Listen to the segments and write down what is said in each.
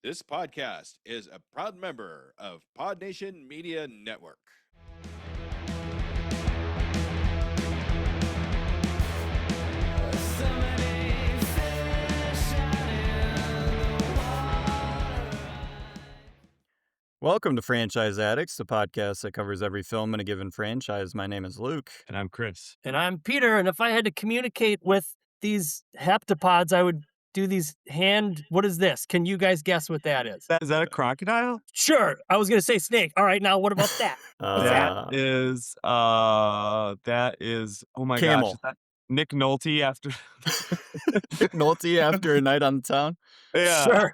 This podcast is a proud member of Pod Nation Media Network. Welcome to Franchise Addicts, the podcast that covers every film in a given franchise. My name is Luke. And I'm Chris. And I'm Peter, and if I had to communicate with these heptapods, I would do these what is this? Can you guys guess what that is? Is that a crocodile? Sure, I was going to say snake. All right, now what about that? That is, oh my Camel. gosh. Is that Nick Nolte after... Nick Nolte after a night on the town? Yeah. Sure.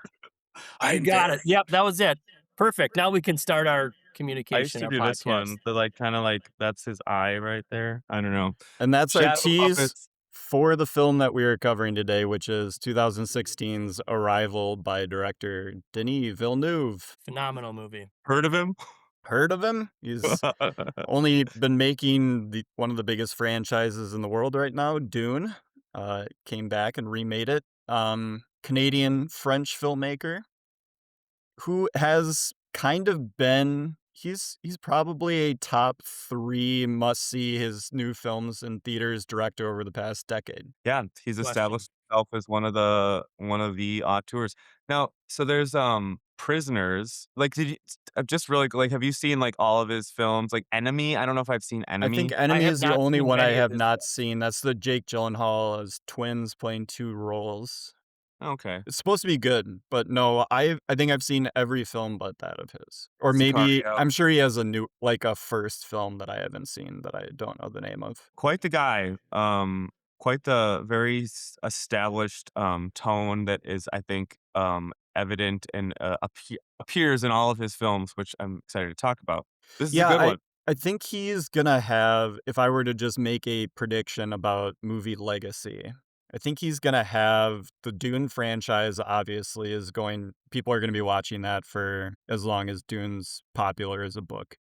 I got it. Yep, that was it. Perfect. Now we can start our communication. I used to do podcast. this one, the that's his eye right there. I don't know. And that's our Shadow tease puppets. for the film that we are covering today, which is 2016's Arrival by director Denis Villeneuve. Phenomenal movie. Heard of him? Heard of him? He's only been making one of the biggest franchises in the world right now, Dune. Came back and remade it. Canadian-French filmmaker who has kind of been... He's probably a top 3 must-see his new films in theaters director over the past decade. Yeah, he's established himself as one of the auteurs. Now, so there's Prisoners. Like, did you just really have you seen like all of his films? Like Enemy? I don't know if I've seen Enemy. I think Enemy is the only one I have not films. seen. That's the Jake Gyllenhaal as twins playing 2 roles. Okay. It's supposed to be good, but no, I think I've seen every film but that of his. Or maybe Sicario. I'm sure he has a first film that I haven't seen that I don't know the name of. Quite the guy. Quite the very established tone that is, I think, evident and appears in all of his films, which I'm excited to talk about. This is a good one. I think he's gonna have, if I were to just make a prediction about movie legacy, I think he's gonna have the Dune franchise. Obviously, people are gonna be watching that for as long as Dune's popular as a book.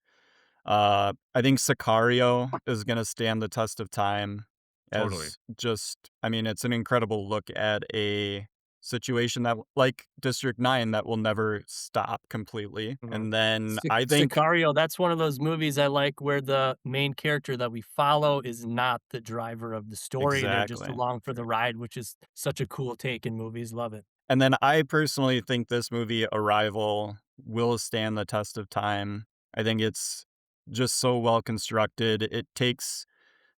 I think Sicario is gonna stand the test of time. Totally. It's an incredible look at a situation that, like District 9, that will never stop completely. Mhm. And then I think Sicario, that's one of those movies I like where the main character that we follow is not the driver of the story. They're just Exactly. along for the ride, which is such a cool take in movies. Love it. And then I personally think this movie, Arrival, will stand the test of time. I think it's just so well constructed. It takes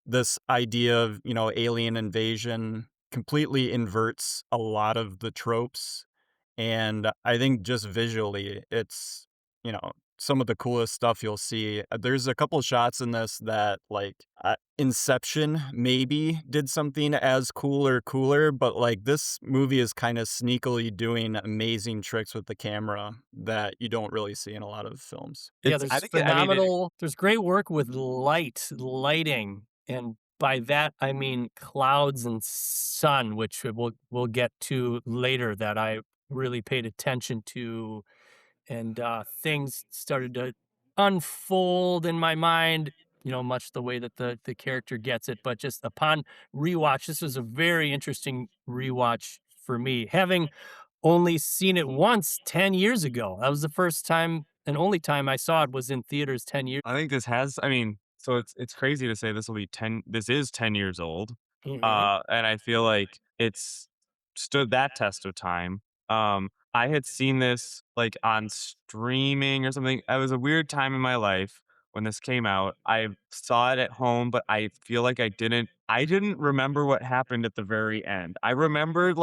this idea of, alien invasion, completely inverts a lot of the tropes. And I think just visually, it's, some of the coolest stuff you'll see. There's a couple shots in this that, Inception maybe did something as cooler, but this movie is kind of sneakily doing amazing tricks with the camera that you don't really see in a lot of films. There's phenomenal. There's great work with lighting, and by that I mean clouds and sun, which we'll get to later. That I really paid attention to, and things started to unfold in my mind, much the way that the character gets it. But just upon rewatch, this was a very interesting rewatch for me, having only seen it once 10 years ago. That was the first time and only time I saw it was in theaters 10 years. I think so it's crazy to say this is 10 years old. Mhm. And I feel like it's stood that test of time. I had seen this on streaming or something. It was a weird time in my life when this came out. I saw it at home, but I feel like I didn't remember what happened at the very end. I remembered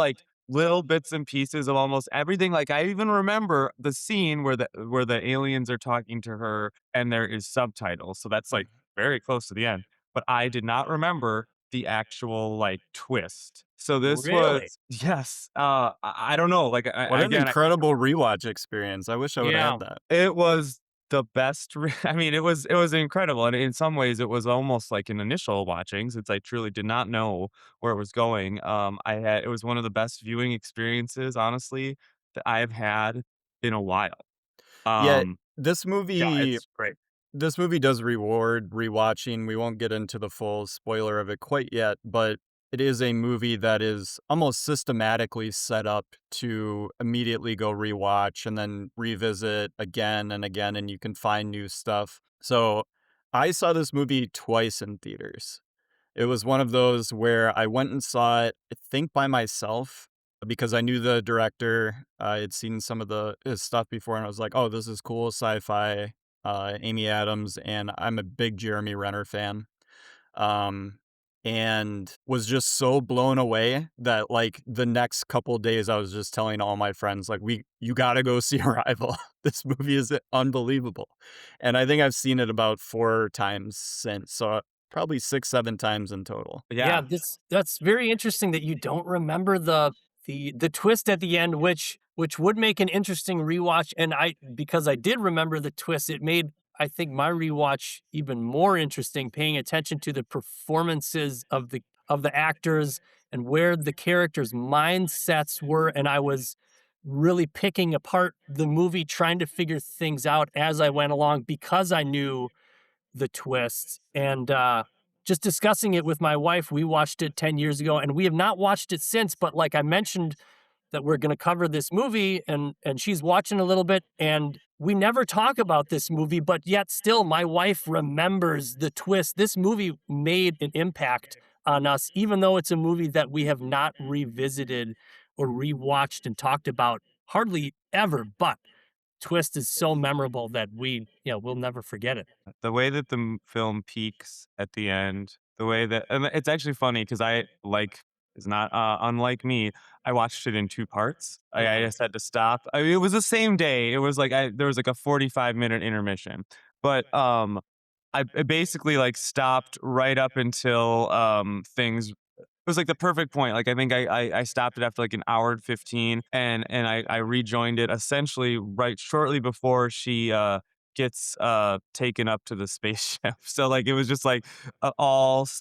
little bits and pieces of almost everything. I even remember the scene where the aliens are talking to her and there is subtitles. So that's very close to the end. But I did not remember the actual twist. So this Really? was yes. I don't know. What an incredible rewatch experience! I wish I would have had that. It was the best. It was incredible, and in some ways, it was almost like an initial watching, since I truly did not know where it was going. It was one of the best viewing experiences, honestly, that I've had in a while. This movie. It's great. This movie does reward rewatching. We won't get into the full spoiler of it quite yet, but it is a movie that is almost systematically set up to immediately go rewatch and then revisit again and again, and you can find new stuff. So I saw this movie twice in theaters. It was one of those where I went and saw it, I think by myself, because I knew the director. I had seen some of his stuff before, and I was like, "Oh, this is cool sci-fi." Amy Adams, and I'm a big Jeremy Renner fan. Um, and was just so blown away that like the next couple days I was just telling all my friends like you got to go see Arrival. This movie is unbelievable. And I think I've seen it about 4 times since. So probably 6 7 times in total. Yeah, Yeah. that's very interesting that you don't remember the twist at the end, which would make an interesting rewatch. And because I did remember the twist, it made I think my rewatch even more interesting, paying attention to the performances of the actors and where the characters' mindsets were. And I was really picking apart the movie, trying to figure things out as I went along because I knew the twists. And just discussing it with my wife, we watched it 10 years ago and we have not watched it since. But like I mentioned, that we're going to cover this movie and she's watching a little bit and we never talk about this movie, but yet still my wife remembers the twist. This movie made an impact on us, even though it's a movie that we have not revisited or rewatched and talked about hardly ever. But twist is so memorable that we'll never forget it. The way that the film peaks at the end, the way that, and it's actually funny because is not unlike me. I watched it in 2 parts. I just had to stop. I mean, it was the same day. It was like there was like a 45-minute intermission, but I basically like stopped right up until things. It was like the perfect point. Like I think I stopped it after like an hour and 15, and I rejoined it essentially right shortly before she gets taken up to the spaceship. So like it was just like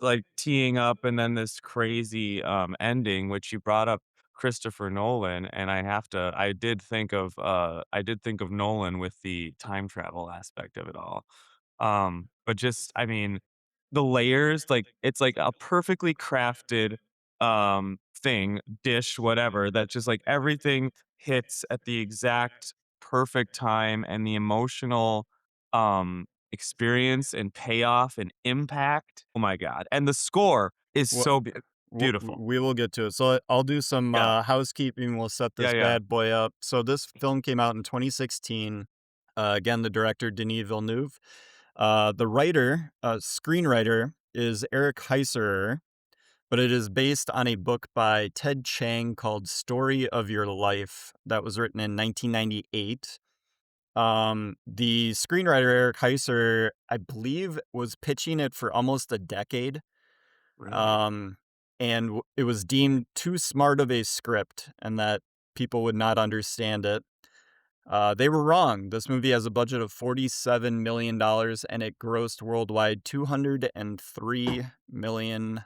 like teeing up, and then this crazy ending, which you brought up Christopher Nolan, and I did think of Nolan with the time travel aspect of it all. But just I mean, the layers, like it's like a perfectly crafted dish, whatever, that just like everything hits at the exact perfect time, and the emotional experience and payoff and impact. Oh my god. And the score is Well, so beautiful. we will get to it. So I'll do some Yeah. housekeeping. We'll set this Yeah. bad boy up. So this film came out in 2016. Again, the director Denis Villeneuve. The writer, screenwriter is Eric Heiserer, but it is based on a book by Ted Chiang called Story of Your Life that was written in 1998. The screenwriter Eric Heiser, I believe, was pitching it for almost a decade. Really? And it was deemed too smart of a script and that people would not understand it. They were wrong. This movie has a budget of $47 million and it grossed worldwide $203 million.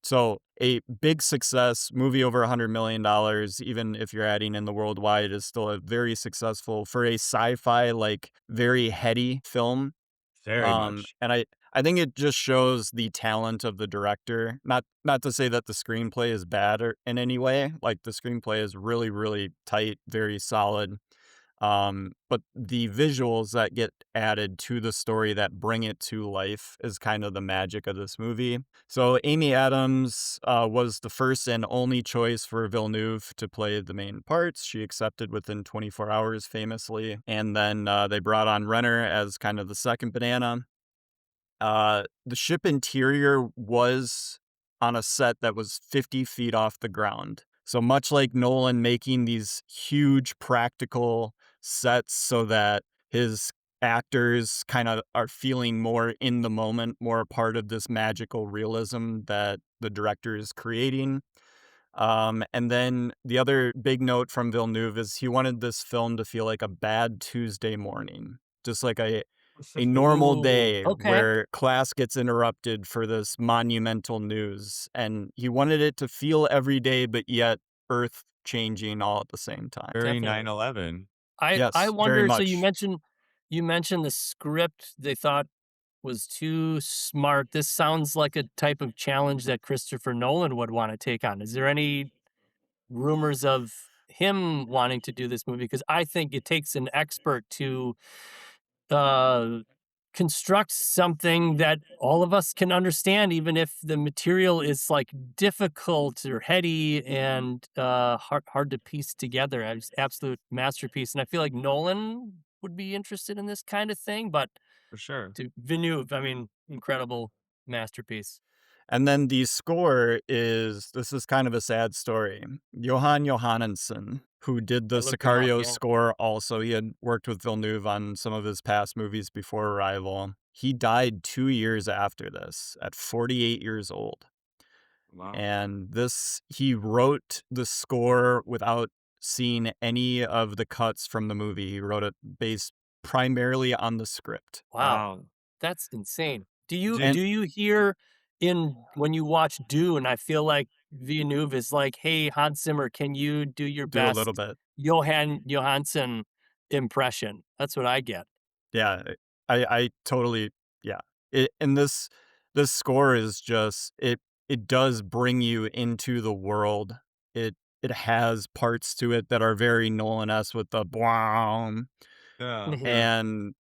So a big success, movie over $100 million, even if you're adding in the worldwide, is still a very successful for a sci-fi, like very heady film. Very much. And I think it just shows the talent of the director. Not to say that the screenplay is bad or in any way. Like the screenplay is really, really tight, very solid. But the visuals that get added to the story that bring it to life is kind of the magic of this movie. So Amy Adams was the first and only choice for Villeneuve to play the main parts. She accepted within 24 hours, famously. And then they brought on Renner as kind of the second banana. The ship interior was on a set that was 50 feet off the ground. So much like Nolan making these huge practical sets so that his actors kind of are feeling more in the moment, more a part of this magical realism that the director is creating. And then the other big note from Villeneuve is he wanted this film to feel like a bad Tuesday morning, just like a normal Ooh, day okay. where class gets interrupted for this monumental news. And he wanted it to feel every day, but yet earth changing all at the same time. Very Definitely. 9/11. I Yes, very wonder, so much. you mentioned the script, they thought was too smart. This sounds like a type of challenge that Christopher Nolan would want to take on. Is there any rumors of him wanting to do this movie? Because I think it takes an expert to uh, construct something that all of us can understand, even if the material is like difficult or heady and hard to piece together. It's absolute masterpiece, and I feel like Nolan would be interested in this kind of thing. But For sure. to Villeneuve, I mean, incredible masterpiece. And then the score is this is kind of a sad story. Jóhann Jóhannsson, who did I the looked him up. Sicario Yeah. score also, he had worked with Villeneuve on some of his past movies before Arrival. He died 2 years after this, at 48 years old. Wow. And he wrote the score without seeing any of the cuts from the movie. He wrote it based primarily on the script. Wow, that's insane. Did Do you hear in when you watch Dune? I feel like Villeneuve is like, "Hey, Hans Zimmer, can you do your Do a little best bit. Johann Johansson impression?" That's what I get. Yeah, I totally yeah. And this score is just it does bring you into the world. It has parts to it that are very Nolan-esque with the "bwom" yeah. Mhm. and,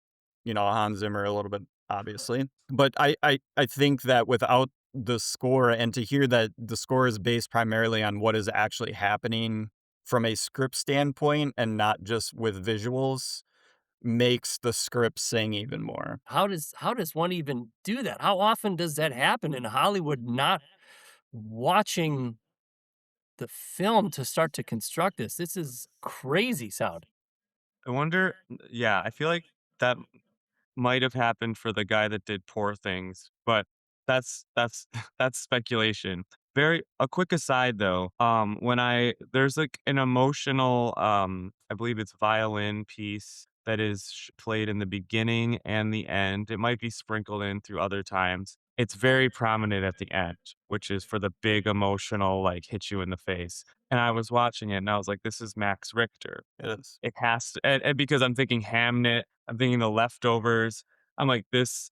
Hans Zimmer a little bit, obviously. But I think that without the score and to hear that the score is based primarily on what is actually happening from a script standpoint and not just with visuals makes the script sing even more. How does one even do that? How often does that happen in Hollywood, not watching the film to start to construct this? This is crazy sound. I wonder. Yeah, I feel like that might have happened for the guy that did Poor Things, but that's that's speculation. Very a quick aside though, when there's like an emotional I believe it's violin piece that is played in the beginning and the end. It might be sprinkled in through other times. It's very prominent at the end, which is for the big emotional like hit you in the face. And I was watching it and I was like, this is Max Richter. It is. It has to, and because I'm thinking Hamnet, I'm thinking The Leftovers. I'm like this,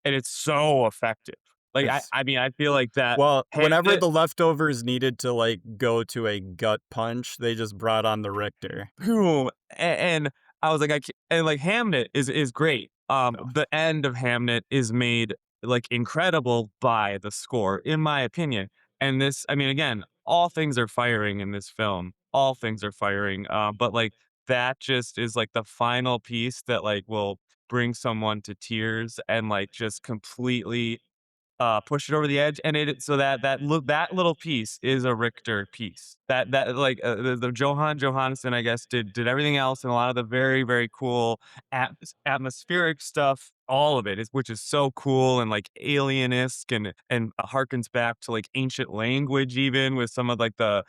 and it's so effective. Like It's I mean, I feel like that well, whenever Hamnet, the leftovers needed to, like, go to a gut punch, they just brought on the Richter. boom, and I was like, and like Hamnet is great. Oh, The end of Hamnet is made like incredible by the score, in my opinion. And this, I mean, again, all things are firing in this film. All things are firing. But like that just is like the final piece that like will bring someone to tears and like just completely push it over the edge, and so that little piece is a Richter piece. That like the Johann Johansson, I guess, did everything else, and a lot of the very very cool atmospheric stuff. All of it is, which is so cool and like alien-esque, and harkens back to like ancient language, even with some of like the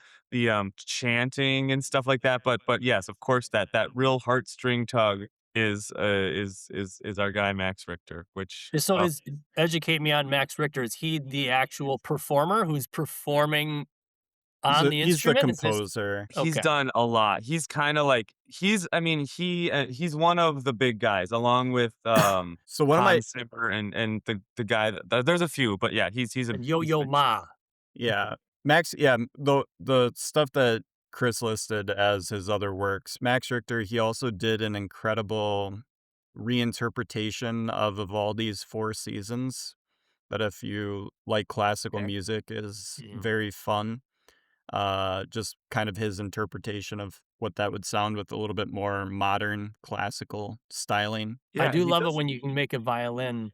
chanting and stuff like that. But yes, of course, that real heartstring tug is our guy Max Richter, which So is educate me on Max Richter. Is he the actual performer who's performing on the he's the instrument? Is this composer. he's okay? done a lot. He's kinda like I mean, he's one of the big guys along with, So one of my Hans Zimmer and the guy there's a few, but yeah, And Yo he's Yo big. Ma. yeah, Max yeah, the stuff that Chris listed as his other works, Max Richter, he also did an incredible reinterpretation of Vivaldi's Four Seasons that if you like classical Okay. music is Mhm. very fun. Just kind of his interpretation of what that would sound with a little bit more modern classical styling. I Yeah, do he love it does. when you can make a violin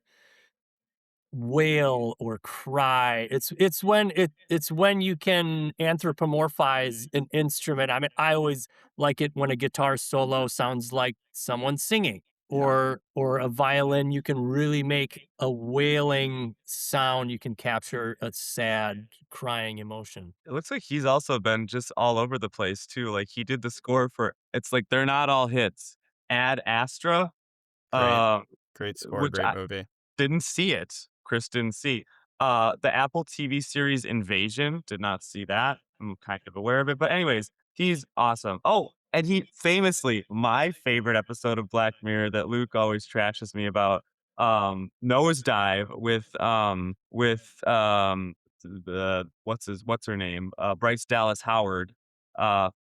wail or cry. It's when you can anthropomorphize an instrument. I mean, I always like it when a guitar solo sounds like someone singing Yeah. or a violin you can really make a wailing sound. You can capture a sad crying emotion. It looks like he's also been just all over the place too, like, he did the score for it's like they're not all hits. Ad Astra, Great, uh, great score, which great movie. didn't see it. Chris didn't see. The Apple TV series Invasion, did not see that. I'm kind of aware of it, but anyways, he's awesome. Oh, and he famously, my favorite episode of Black Mirror that Luke always trashes me about, Noah's Dive with the what's her name? Bryce Dallas Howard.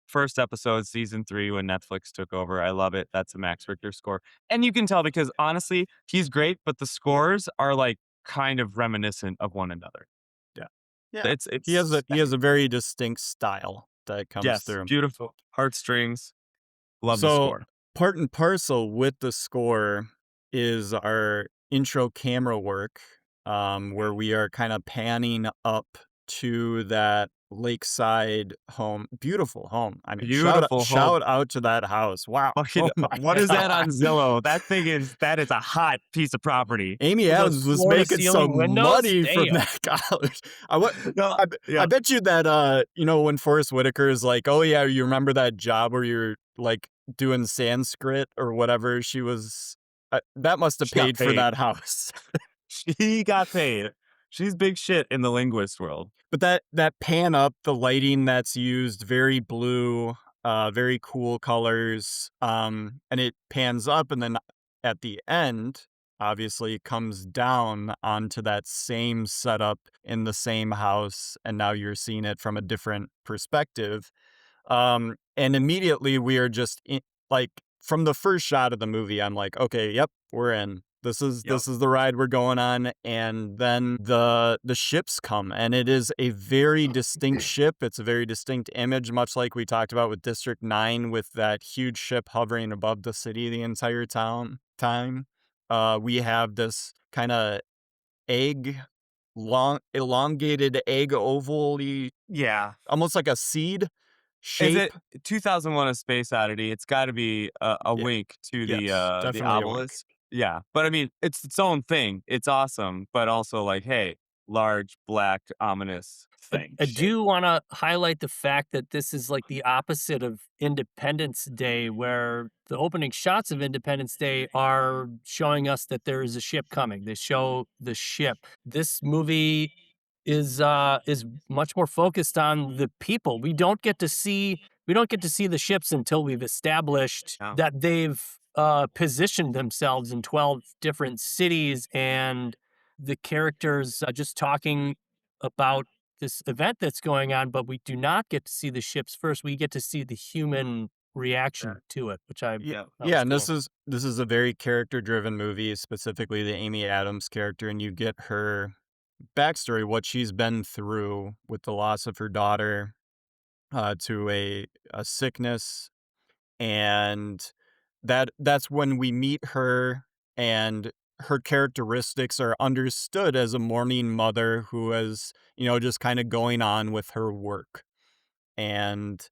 First episode, season 3, when Netflix took over. I love it. That's a Max Richter score. And you can tell because honestly, he's great, but the scores are like kind of reminiscent of one another. Yeah. Yeah. It's He has a very distinct style that comes yes, through. beautiful. Heartstrings. Love the So score. part and parcel with the score is our intro camera work, where we are kind of panning up to that lakeside home. Beautiful home. I mean, Beautiful home. shout out to that house. Wow. Fucking, Oh my what is that on God. Zillow? That is a hot piece of property. Amy Those Adams was making floor-to-ceiling some windows? money from Damn. that college. No, I bet you that when Forrest Whitaker is like, oh yeah, you remember that job where you're like doing Sanskrit or whatever she was, that must have She got paid for paid. that house. She got paid. She's big shit in the linguist world. But that pan up, the lighting that's used, very blue, very cool colors, and it pans up, and then at the end, obviously, comes down onto that same setup in the same house, and now you're seeing it from a different perspective. And immediately we are just like, from the first shot of the movie, I'm like, okay, yep, we're in. This is the ride we're going on. And then the ships come, and it is a very distinct ship. It's a very distinct image, much like we talked about with District 9, with that huge ship hovering above the city the entire time. We have this kind of elongated egg oval-y, Yeah. almost like a seed shape. Is it 2001: A Space Oddity? It's got to be a wink to Yes, the definitely a wink. obelisk. Yeah, but I mean, it's its own thing. It's awesome, but also like, hey, large, black, ominous thing. I do want to highlight the fact that this is like the opposite of Independence Day, where the opening shots of Independence Day are showing us that there is a ship coming. They show the ship. This movie is much more focused on the people. We don't get to see the ships until we've established Yeah. that they've positioned themselves in 12 different cities, and the characters are just talking about this event that's going on, but we do not get to see the ships first. We get to see the human reaction to it, which I Yeah, that was and cool. this is a very character-driven movie, specifically the Amy Adams character, and you get her backstory, what she's been through with the loss of her daughter, to a sickness, and that's when we meet her, and her characteristics are understood as a mourning mother who is, just kind of going on with her work. And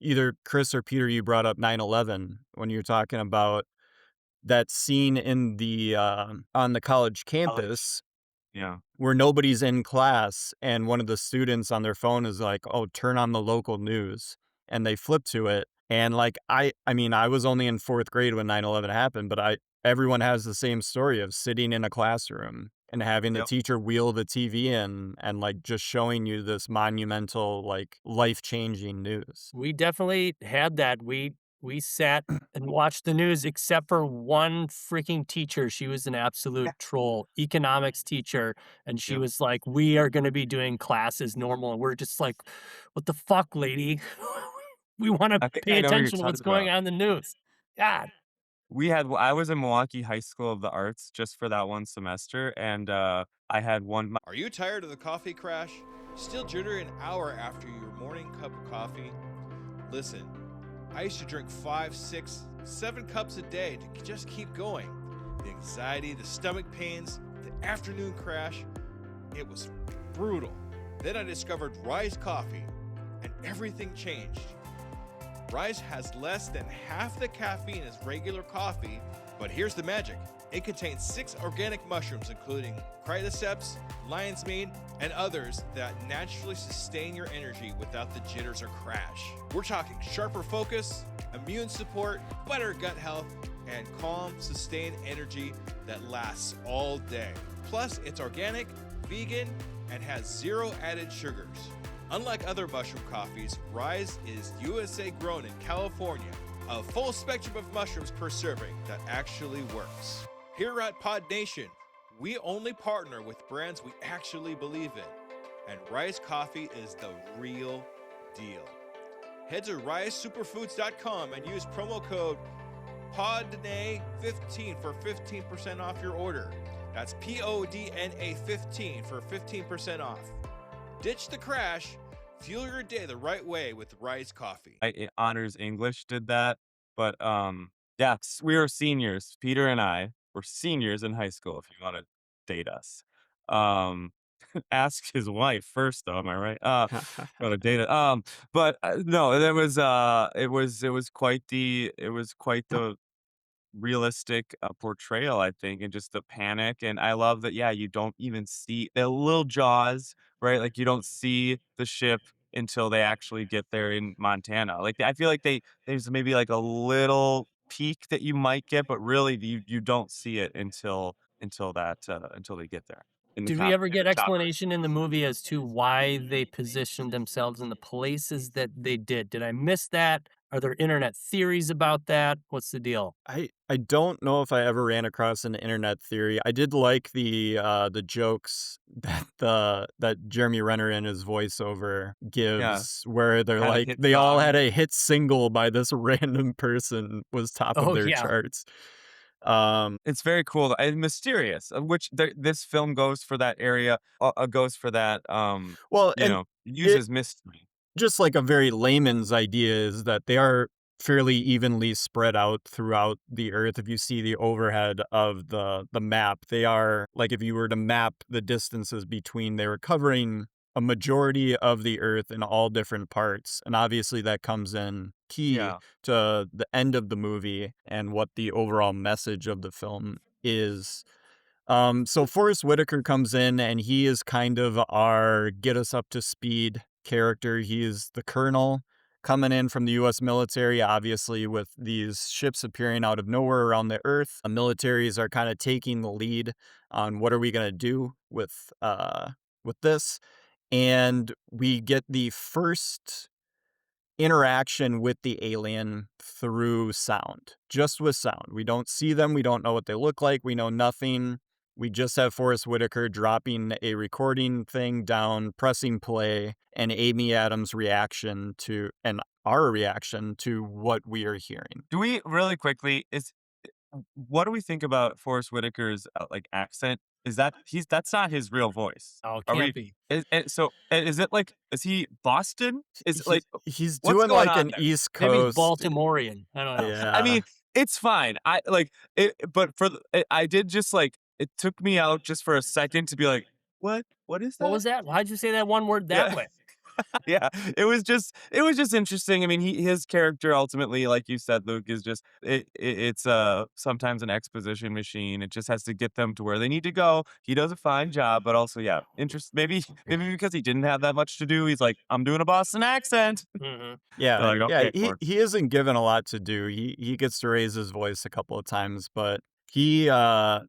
either Chris or Peter, you brought up 9/11 when you're talking about that scene in the on the college campus Yeah. where nobody's in class, and one of the students on their phone is like, oh, turn on the local news, and they flip to it, and like, I mean, I was only in 4th grade when 9/11 happened, but everyone has the same story of sitting in a classroom and having the Yep. teacher wheel the TV in and like just showing you this monumental, like, life-changing news. We definitely had that. We sat and watched the news, except for one freaking teacher. She was an absolute troll, economics teacher, and she Yep. was like, "We are going to be doing class as normal," and we're just like, "What the fuck, lady? We want to I think pay I know what you're attention to what's talking going about. on in the news." God, I was in Milwaukee High School of the Arts just for that one semester, and I had one. Are you tired of the coffee crash? Still jittering an hour after your morning cup of coffee? Listen, I used to drink 5, 6, 7 cups a day to just keep going. The anxiety, the stomach pains, the afternoon crash, it was brutal. Then I discovered Rise Coffee, and everything changed. Rise has less than half the caffeine as regular coffee, but here's the magic. It contains 6 organic mushrooms, including cordyceps, lion's mane, and others that naturally sustain your energy without the jitters or crash. We're talking sharper focus, immune support, better gut health, and calm, sustained energy that lasts all day. Plus, it's organic, vegan, and has 0 added sugars. Unlike other mushroom coffees, Rise is USA grown in California. A full spectrum of mushrooms per serving that actually works. Here at Pod Nation, we only partner with brands we actually believe in, and Rise Coffee is the real deal. Head to risesuperfoods.com and use promo code PODNA15 for 15% off your order. That's PODNA 15 for 15% off. Ditch the crash, fuel your day the right way with Rise Coffee. Honors English did that, but yeah, we were seniors. Peter and I were seniors in high school. If you want to date us, ask his wife first, though. Am I right? Want to date it? But no, it was quite the realistic portrayal, I think, and just the panic. And I love that, yeah, you don't even see the little Jaws, right? Like, you don't see the ship until they actually get there in Montana. Like, I feel like there's maybe like a little peek that you might get, but really you don't see it until they get there. Did we ever In get the chopper. explanation in the movie as to why they positioned themselves in the places that they did? Did I miss that? Are there internet theories about that? What's the deal? I don't know if I ever ran across an internet theory. I did like the jokes that Jeremy Renner in his voiceover gives, where they're Had a like hit they all song. had a hit single by this random person was top Oh, of their yeah. charts. It's very cool and mysterious, which this film goes for that area, goes for that, Well, and it uses mystery. just like a very layman's idea is that they are fairly evenly spread out throughout the earth. If you see the overhead of the map, they are like, if you were to map the distances between, they were covering a majority of the earth in all different parts. And obviously that comes in key Yeah. to the end of the movie and what the overall message of the film is. So Forrest Whitaker comes in and he is kind of our get us up to speed character. He is the colonel coming in from the U.S. military, obviously, with these ships appearing out of nowhere around the earth. The militaries are kind of taking the lead on what are we going to do with this. And we get the first interaction with the alien through sound, just with sound. We don't see them. We don't know what they look like. We know nothing. We just have Forrest Whitaker dropping a recording thing down, pressing play, and Amy Adams' reaction to, and our reaction to what we are hearing. Do we really quickly what do we think about Forrest Whitaker's accent? That's not his real voice? Oh, it Are can't we? be. Is it like, is he Boston? Is it like, He's what's doing going like on an there? East Maybe he's Coast. Baltimorean. I don't know. Yeah. I mean, it's fine. I like it, but I did just like, it took me out just for a second to be like, what is that? What was that? Why'd you say that one word that Yeah. way? Yeah, it was just interesting. I mean, his character ultimately, like you said, Luke, is just it's sometimes an exposition machine. It just has to get them to where they need to go. He does a fine job, but also, yeah, maybe because he didn't have that much to do, he's like, I'm doing a Boston accent. Mm-hmm. Yeah, Like, okay, yeah. He isn't given a lot to do. He gets to raise his voice a couple of times, but I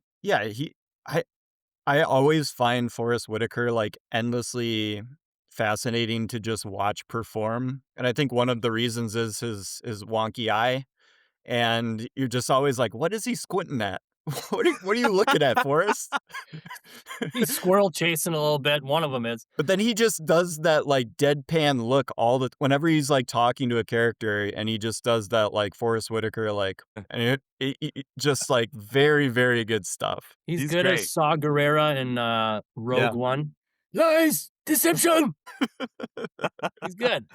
always find Forrest Whitaker like endlessly fascinating to just watch perform, and I think one of the reasons is his wonky eye, and you're just always like, what is he squinting at? What are you looking at, Forrest? He's squirrel chasing a little bit. One of them is. But then he just does that like deadpan look whenever he's like talking to a character, and he just does that like Forrest Whitaker like, and it just like very, very good stuff. He's He's good great. as Saw Gerrera in Rogue Yeah. One. Lies, deception. He's good.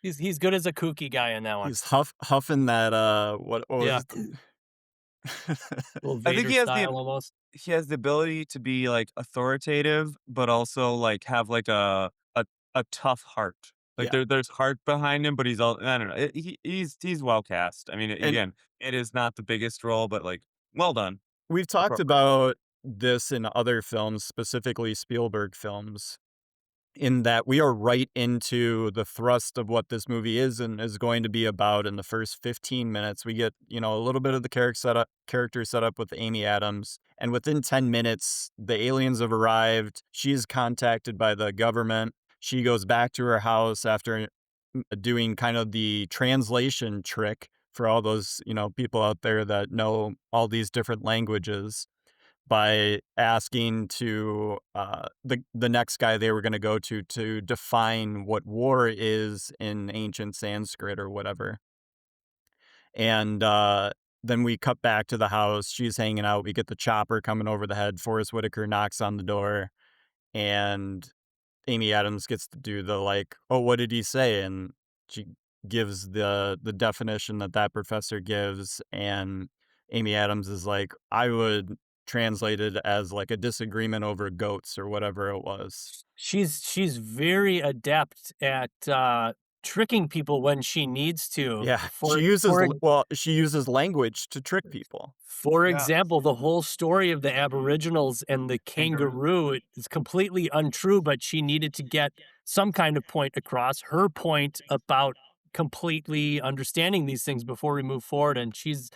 He's good as a kooky guy in that one. He's huffing that what was Yeah. it? Little I think Vader he has style almost. he has the ability to be like authoritative, but also like have like a tough heart. Like there's heart behind him, but he's all, I don't know. He's well cast. I mean, again, it is not the biggest role, but like, well done. We've talked about this in other films, specifically Spielberg films, in that we are right into the thrust of what this movie is and is going to be about in the first 15 minutes. We get, a little bit of the character setup with Amy Adams, and within 10 minutes, the aliens have arrived. She's contacted by the government. She goes back to her house after doing kind of the translation trick for all those, people out there that know all these different languages by asking to the next guy they were going to go to define what war is in ancient Sanskrit or whatever. And then we cut back to the house. She's hanging out. We get the chopper coming over the head. Forrest Whitaker knocks on the door, and Amy Adams gets to do the like, oh, what did he say? And she gives the definition that professor gives, and Amy Adams is like, I would translate it as like a disagreement over goats or whatever it was. She's very adept at tricking people when she needs to. Yeah, she uses language to trick people. For Yeah. example, the whole story of the Aboriginals and the kangaroo is completely untrue, but she needed to get some kind of point across, her point about completely understanding these things before we move forward, and she's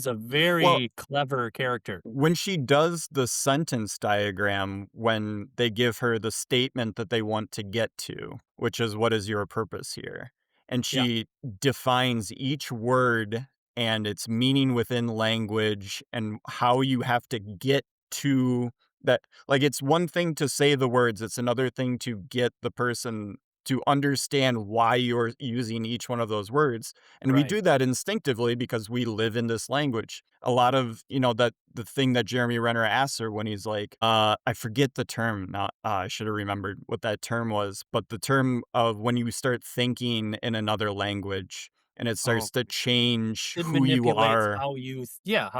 a very clever character. When she does the sentence diagram, when they give her the statement that they want to get to, which is what is your purpose here, and she defines each word and its meaning within language and how you have to get to that. Like, it's one thing to say the words, it's another thing to get the person to understand why you're using each one of those words. And we Right. do that instinctively because we live in this language. A lot of, that the thing that Jeremy Renner asks her when he's like, I forget the term. Now, I should have remembered what that term was, but the term of when you start thinking in another language and it starts to change It who you manipulates are. how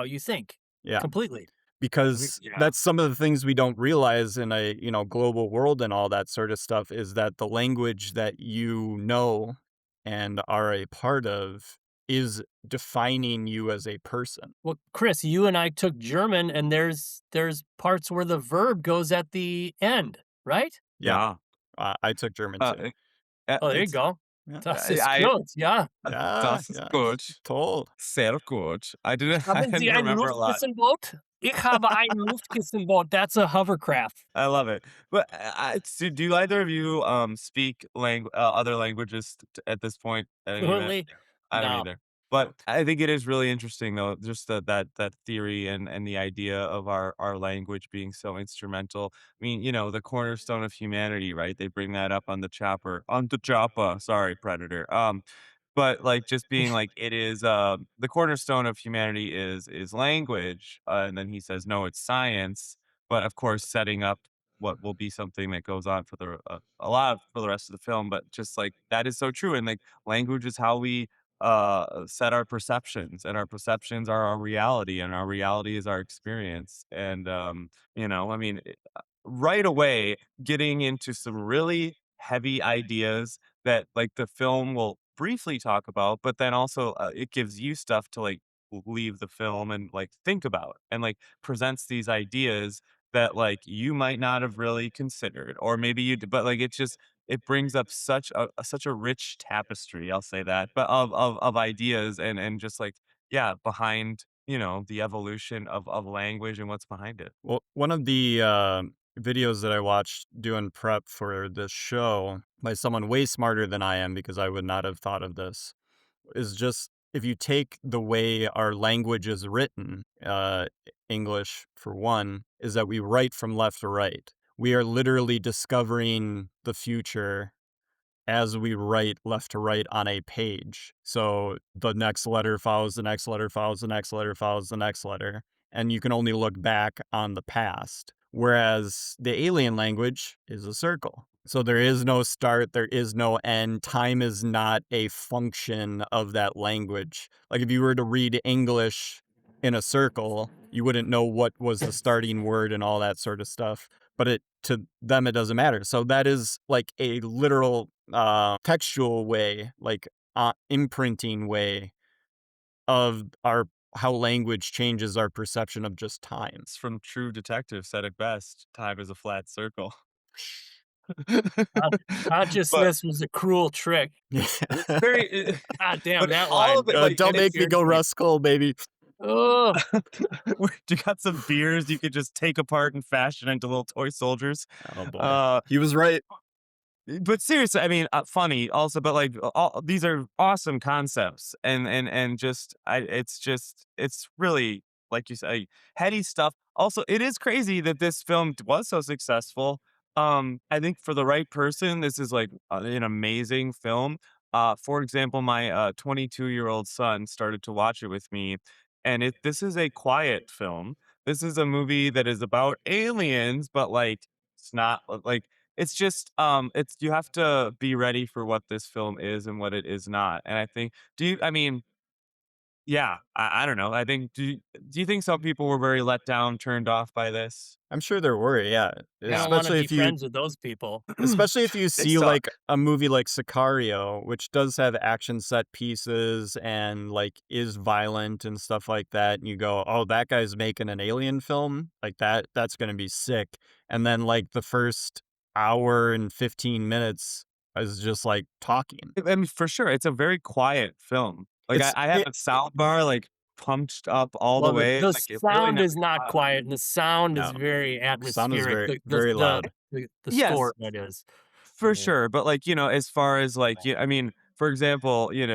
you think. Yeah. Completely. Because that's some of the things we don't realize in a, global world and all that sort of stuff, is that the language that you know and are a part of is defining you as a person. Well, Chris, you and I took German, and there's parts where the verb goes at the end, right? Yeah. I took German too. Oh, there you go. Yeah. Das ist gut, ja. Das ist gut. Toll. Sehr gut. I didn't Haben Sie ein remember a lot. Luftkissenboot? Ich habe ein Luftkissenboot. That's a hovercraft. I love it. But do either of you speak other languages at this point? Fluently? I don't No. either. But I think it is really interesting, though, just that theory and the idea of our language being so instrumental. I mean, the cornerstone of humanity, right? They bring that up on the chopper. On the chopper, sorry, Predator. But like just being like it is the cornerstone of humanity is language, and then he says no, it's science. But of course, setting up what will be something that goes on for a lot for the rest of the film. But just like that is so true, and like language is how we set our perceptions, and our perceptions are our reality, and our reality is our experience. And I mean, right away getting into some really heavy ideas that like the film will briefly talk about, but then also it gives you stuff to like leave the film and like think about, and like presents these ideas that like you might not have really considered, or maybe you did, but like it brings up such a rich tapestry, I'll say that, but of ideas and just like behind the evolution of language and what's behind it. Well, one of the videos that I watched doing prep for this show by someone way smarter than I am, because I would not have thought of this, is just if you take the way our language is written, English for one, is that we write from left to right. We are literally discovering the future as we write left to right on a page. So the next letter follows the next letter, follows the next letter, follows the next letter, and you can only look back on the past. Whereas the alien language is a circle. So there is no start, there is no end. Time is not a function of that language. Like if you were to read English in a circle, you wouldn't know what was the starting word and all that sort of stuff. But to them, it doesn't matter. So that is like a literal textual way, like imprinting way of how language changes our perception of just time. It's from True Detective said it best: time is a flat circle. Consciousness was a cruel trick. It's very God damn but that all line. of it, like, Don't and make me go Russ Cole, baby. Oh, you got some beers you could just take apart and fashion into little toy soldiers. Oh boy, he was right. But seriously, I mean, funny also, but like all these are awesome concepts, and it's really like you say, heady stuff. Also, it is crazy that this film was so successful. I think for the right person, this is like an amazing film. For example, my 22-year-old son started to watch it with me, and this is a quiet film. This is a movie that is about aliens, but like it's not like it's just, it's you have to be ready for what this film is and what it is not, and I think I mean, yeah, I don't know, I think do you think some people were very let down, turned off by this? I'm sure there were, yeah. I don't want to Especially be if you friends with those people. They see suck. like a movie like Sicario, which does have action set pieces and like is violent and stuff like that, and you go, "Oh, that guy's making an alien film? Like that's gonna be sick." And then like the first hour and 15 minutes is just like talking. I mean, for sure, it's a very quiet film. Like, It's I have it a sound bar, like, pumped up all the Well, way, the like, it really sound never is not stops. quiet, and the sound is no. very Sound is atmospheric. very The the very the loud. the Yes. score that is. For Yeah. sure, but, like, as far as, like, I mean, for example, we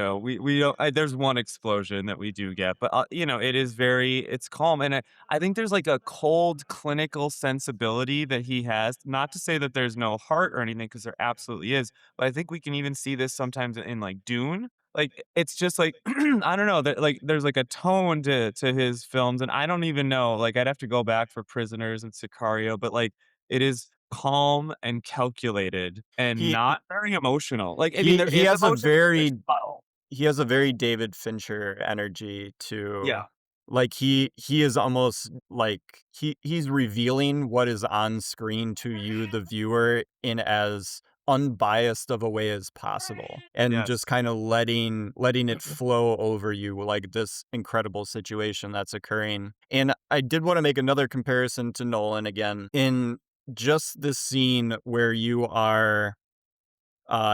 don't there's one explosion that we do get, but, it is it's calm, and I think there's, like, a cold, clinical sensibility that he has, not to say that there's no heart or anything, because there absolutely is, but I think we can even see this sometimes in, like, Dune. Like, it's just, like, I don't know, that like, there's, like, a tone to his films, and I don't even know, like, I'd have to go back for Prisoners and Sicario, but, like, it is calm and calculated and He not very emotional. Like, I mean, he there he is has a emotion, but there's very subtle. he has a very David Fincher energy to Yeah. like he is almost like he's revealing what is on screen to you, the viewer, in as unbiased of a way as possible, and just Yes. kind of letting it flow over you like this incredible situation that's occurring. And I did want to make another comparison to Nolan again in just this scene where you are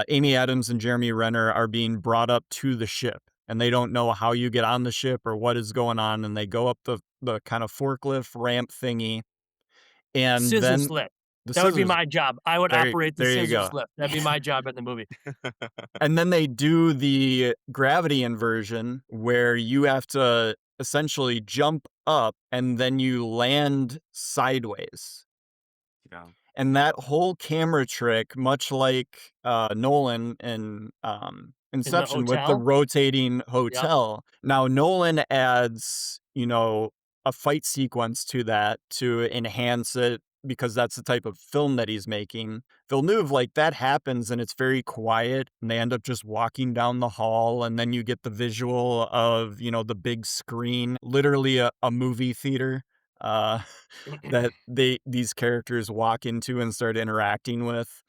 Amy Adams and Jeremy Renner are being brought up to the ship, and they don't know how you get on the ship or what is going on, and they go up the kind of forklift ramp thingy, and Scissors then lift. the That would be scissors. my job. I would operate the There you scissors go. lift. That'd be my job in the movie. And then they do the gravity inversion where you have to essentially jump up and then you land sideways. Yeah. And that whole camera trick, much like, Nolan in, In the Inception with the hotel? rotating Yep. hotel. Now Nolan adds, a fight sequence to that to enhance it because that's the type of film that he's making. Villeneuve, like, that happens and it's very quiet, and they end up just walking down the hall, and then you get the visual of, the big screen, literally a movie theater, uh that these characters walk into and start interacting with.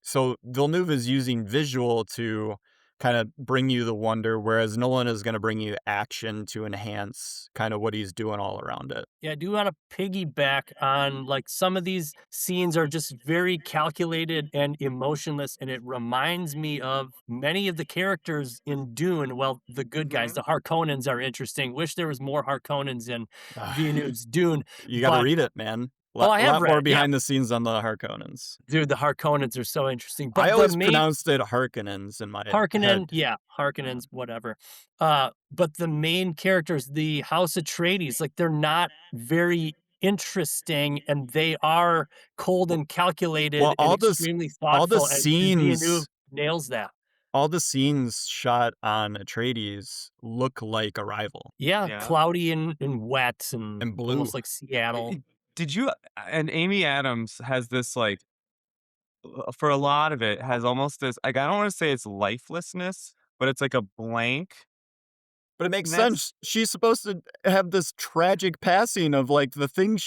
So Villeneuve is using visual to kind of bring you the wonder, whereas Nolan is going to bring you action to enhance kind of what he's doing all around it. Yeah, I do want to piggyback on like some of these scenes are just very calculated and emotionless, and it reminds me of many of the characters in Dune. Well, the good guys, Mhm. the Harkonnens are interesting. Wish there was more Harkonnens in Villeneuve's Dune, You got to but read it, man. oh, I have Lot read more it. Yeah, behind the scenes on the Harkonnens. dude, the Harkonnens are so interesting. I But the always main pronounced it Harkonnens in my Harkonnen, head. yeah, Harkonnens, whatever. But the main characters, the House Atreides, like they're not very interesting, and they are cold and Well, calculated and extremely thoughtful. And Villeneuve nails that. all the scenes shot on Atreides look like Arrival Yeah, Yeah. cloudy and wet and and blue. almost like Seattle. Did you and Amy Adams has this, like, for a lot of it, has almost this, like, I don't wanna say it's lifelessness, but it's like a blankness. But it makes sense. She's supposed to have this tragic passing of, like, the thing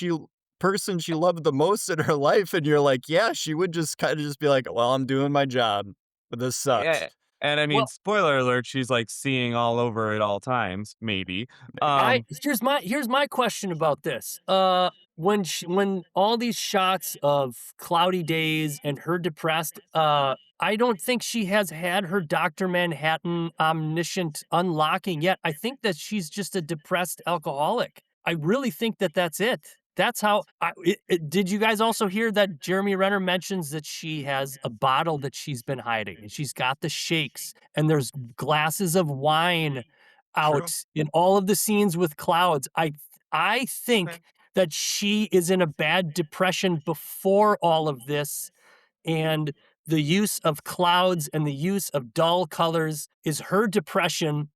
person she loved the most in her life, and you're like, yeah, she would just kinda just be like, "Well, I'm doing my job, but this sucks." Yeah, and I mean, Well, spoiler alert, she's, like, seeing all over at all times, maybe. Maybe. Here's my question about this. When all these shots of cloudy days and her depressed, I don't think she has had her Dr. Manhattan omniscient unlocking yet. I think that she's just a depressed alcoholic. I really think that that's it. That's how did you guys also hear that Jeremy Renner mentions that she has a bottle that she's been hiding, and she's got the shakes, and there's glasses of wine True. out in all of the scenes with clouds. I think that she is in a bad depression before all of this, and the use of clouds and the use of dull colors is her depression.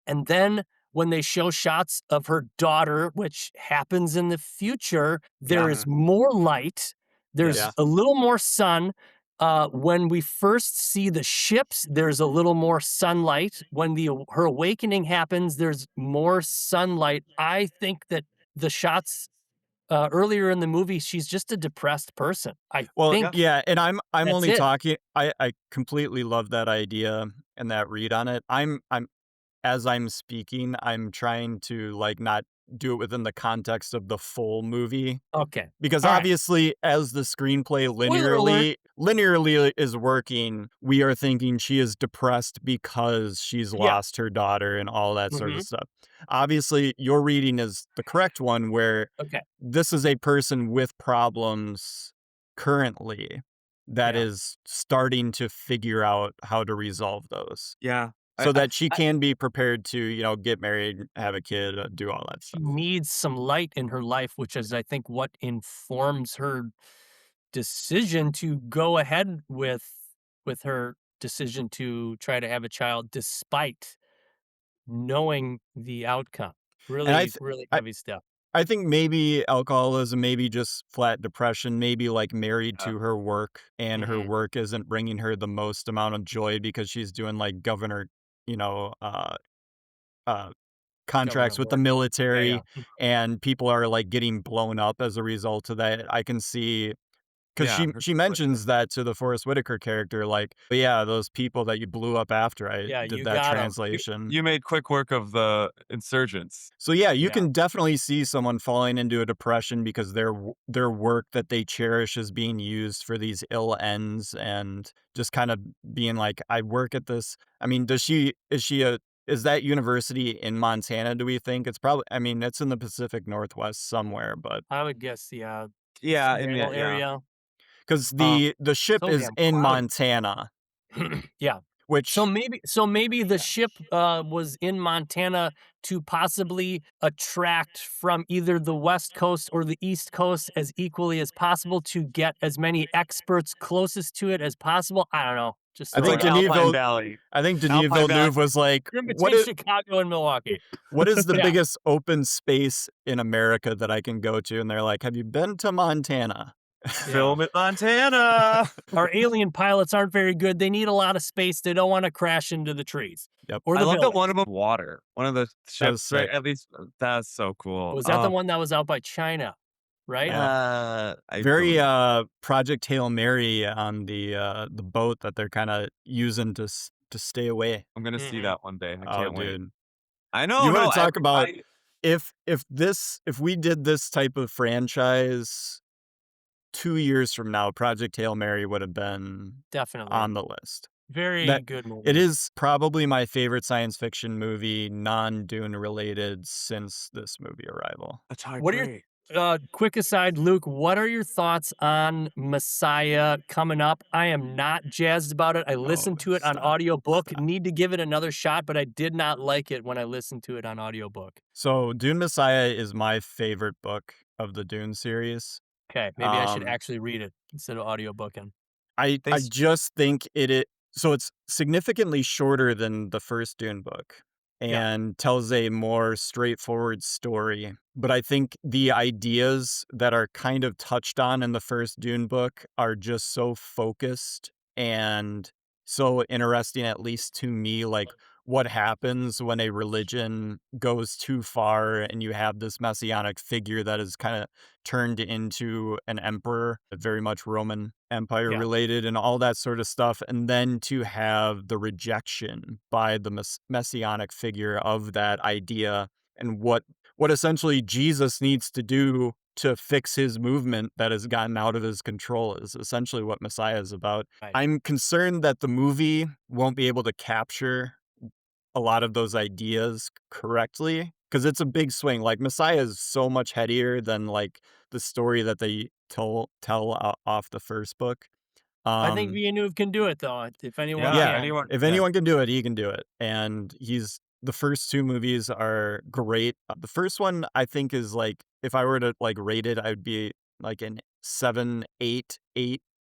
And then when they show shots of her daughter, which happens in the future, there is more light. There's Yeah. a little more sun. When we first see the ships, there's a little more sunlight. When her awakening happens, there's more sunlight. I think that the shots earlier in the movie, she's just a depressed person. I Well, think yeah, and I'm that's only it. talking. I completely love that idea and that read on it. I'm as I'm speaking, I'm trying to like not do it within the context of the full movie. Okay. Because All right. obviously, as the screenplay Spoiler alert. linearly is working, we are thinking she is depressed because she's Yeah. lost her daughter and all that sort Mhm. of stuff. Obviously, your reading is the correct one, where Okay. this is a person with problems currently that Yeah. is starting to figure out how to resolve those, Yeah. so that she I- can be prepared to, get married, have a kid, do all that She stuff. needs some light in her life, which is, I think, what informs her decision to go ahead with her decision to try to have a child despite knowing the outcome. And Really, really heavy stuff. I think maybe alcoholism, maybe just flat depression, maybe like married Yeah. to her work, and her Mhm. work isn't bringing her the most amount of joy because she's doing like governor, you know, contracts Government with the work. Yeah, military, yeah. and people are like getting blown up as a result of that. I can see, because Yeah, she mentions that to the Forrest Whitaker character, like, "But yeah, those people that you blew up after I Yeah, did you that got 'em. translation." You made quick work of the insurgents. So yeah, you Yeah. can definitely see someone falling into a depression because their work that they cherish is being used for these ill ends, and just kind of being like, "I work at this." I mean, is that university in Montana, do we think? It's probably, I mean, it's in the Pacific Northwest somewhere, but I would guess, yeah, Yeah, in Seattle the yeah. area. because Um, the ship So is damn in cloudy. Montana, Yeah. So which maybe the ship was in Montana to possibly attract from either the West Coast or the East Coast as equally as possible to get as many experts closest to it as possible. I don't know. Just I throwing think it out. Alpine Valley. Denis Alpine Valley. Villeneuve was like, In between Chicago and Milwaukee. what is the Yeah. biggest open space in America that I can go to? And they're like, have you been to Montana? Film in Montana. Our alien pilots aren't very good. They need a lot of space. They don't want to crash into the trees. Yep. Or I the love that village. one of them water. One of the ships, right? sick. At least that's so cool. Was that the one that was out by China? Right? Yeah. I Very believe- Project Hail Mary on the boat that they're kind of using to stay away. I'm gonna see Mhm. that one day. I Oh, can't wait. dude. I know. You no, want to talk about I- if we did this type of franchise 2 years from now, Project Hail Mary would have been Definitely. on the list. Very that- good movie. It is probably my favorite science fiction movie, non-Dune related, since this movie Arrival. That's how I What are your agree. quick aside, Luke, what are your thoughts on Messiah coming up? I am not jazzed about it. I listened to it on stop, audiobook. stop. Need to give it another shot, but I did not like it when I listened to it on audiobook. So Dune Messiah is my favorite book of the Dune series. Okay, maybe I should Um, actually read it instead of audiobooking. I They- just think so it's significantly shorter than the first Dune book, Yeah. and tells a more straightforward story. But I think the ideas that are kind of touched on in the first Dune book are just so focused and so interesting, at least to me, like what happens when a religion goes too far and you have this messianic figure that is kind of turned into an emperor, very much Roman Empire Yeah. related and all that sort of stuff. And then to have the rejection by the messianic figure of that idea, and what essentially Jesus needs to do to fix his movement that has gotten out of his control is essentially what Messiah is about. Right. I'm concerned that the movie won't be able to capture a lot of those ideas correctly, because it's a big swing. Like Messiah is so much headier than like the story that they tell off the first book. I think Villeneuve can do it though. If anyone Yeah, can, if anyone can do it, he can do it. And the first two movies are great. The first one I think is like, if I were to like rate it, I'd be like an 7, 8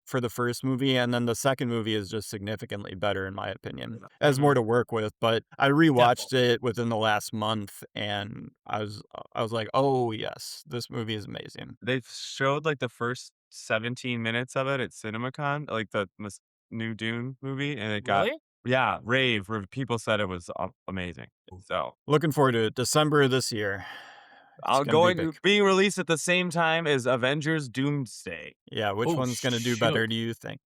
for the first movie, and then the second movie is just significantly better in my opinion. It has more to work with, but I rewatched it within the last month, and I was like, oh yes, this movie is amazing. They showed like the first 17 minutes of it at CinemaCon, like the new Dune movie, and it got really? rave. People said it was amazing. So Looking forward to it. December of this year. It's gonna be big. being released at the same time as Avengers Doomsday. Yeah, which one's gonna do better, do you think?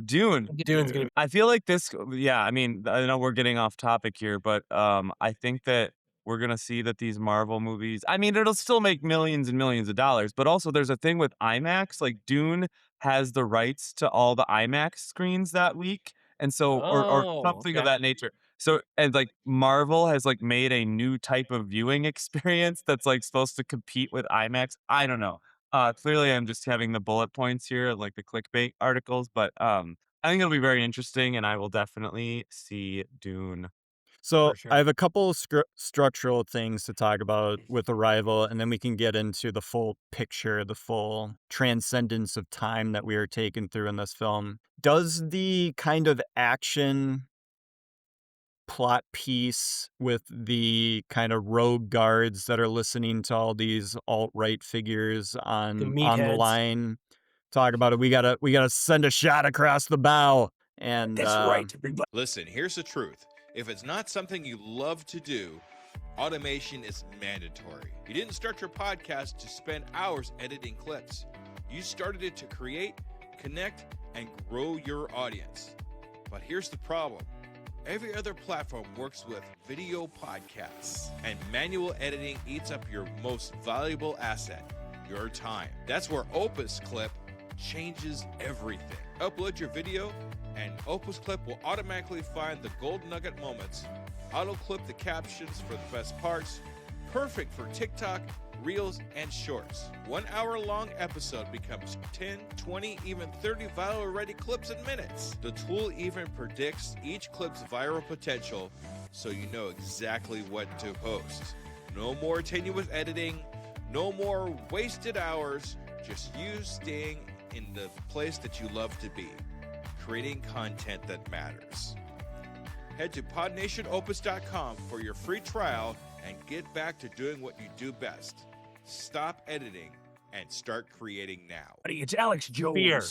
Dune. Dune's gonna. I feel like this. Yeah, I mean, I know we're getting off topic here, but I think that we're gonna see that these Marvel movies. I mean, it'll still make millions and millions of dollars, but also there's a thing with IMAX. Like Dune has the rights to all the IMAX screens that week, and so or something of that nature. So, and like Marvel has like made a new type of viewing experience that's like supposed to compete with IMAX. I don't know. Clearly I'm just having the bullet points here, like the clickbait articles, but I think it'll be very interesting, and I will definitely see Dune. So sure. I have a couple structural things to talk about with Arrival, and then we can get into the full picture, the full transcendence of time that we are taken through in this film. Does the kind of action plot piece with the kind of rogue guards that are listening to all these alt-right figures on the meatheads. line talk about it? We gotta send a shot across the bow. And That's right. Listen, here's the truth. If it's not something you love to do, automation is mandatory. You didn't start your podcast to spend hours editing clips. You started it to create, connect, and grow your audience. But here's the problem. Every other platform works with video podcasts, and manual editing eats up your most valuable asset, your time. That's where Opus Clip changes everything. Upload your video, and Opus Clip will automatically find the gold nugget moments, auto-clip the captions for the best parts, perfect for TikTok, Reels, and Shorts. 1 hour-long episode becomes 10, 20, even 30 viral-ready clips in minutes. The tool even predicts each clip's viral potential, so you know exactly what to post. No more tenuous editing, no more wasted hours, just you staying in the place that you love to be, creating content that matters. Head to podnationopus.com for your free trial and get back to doing what you do best. Stop editing and start creating now. It's Alex Jones. Fear.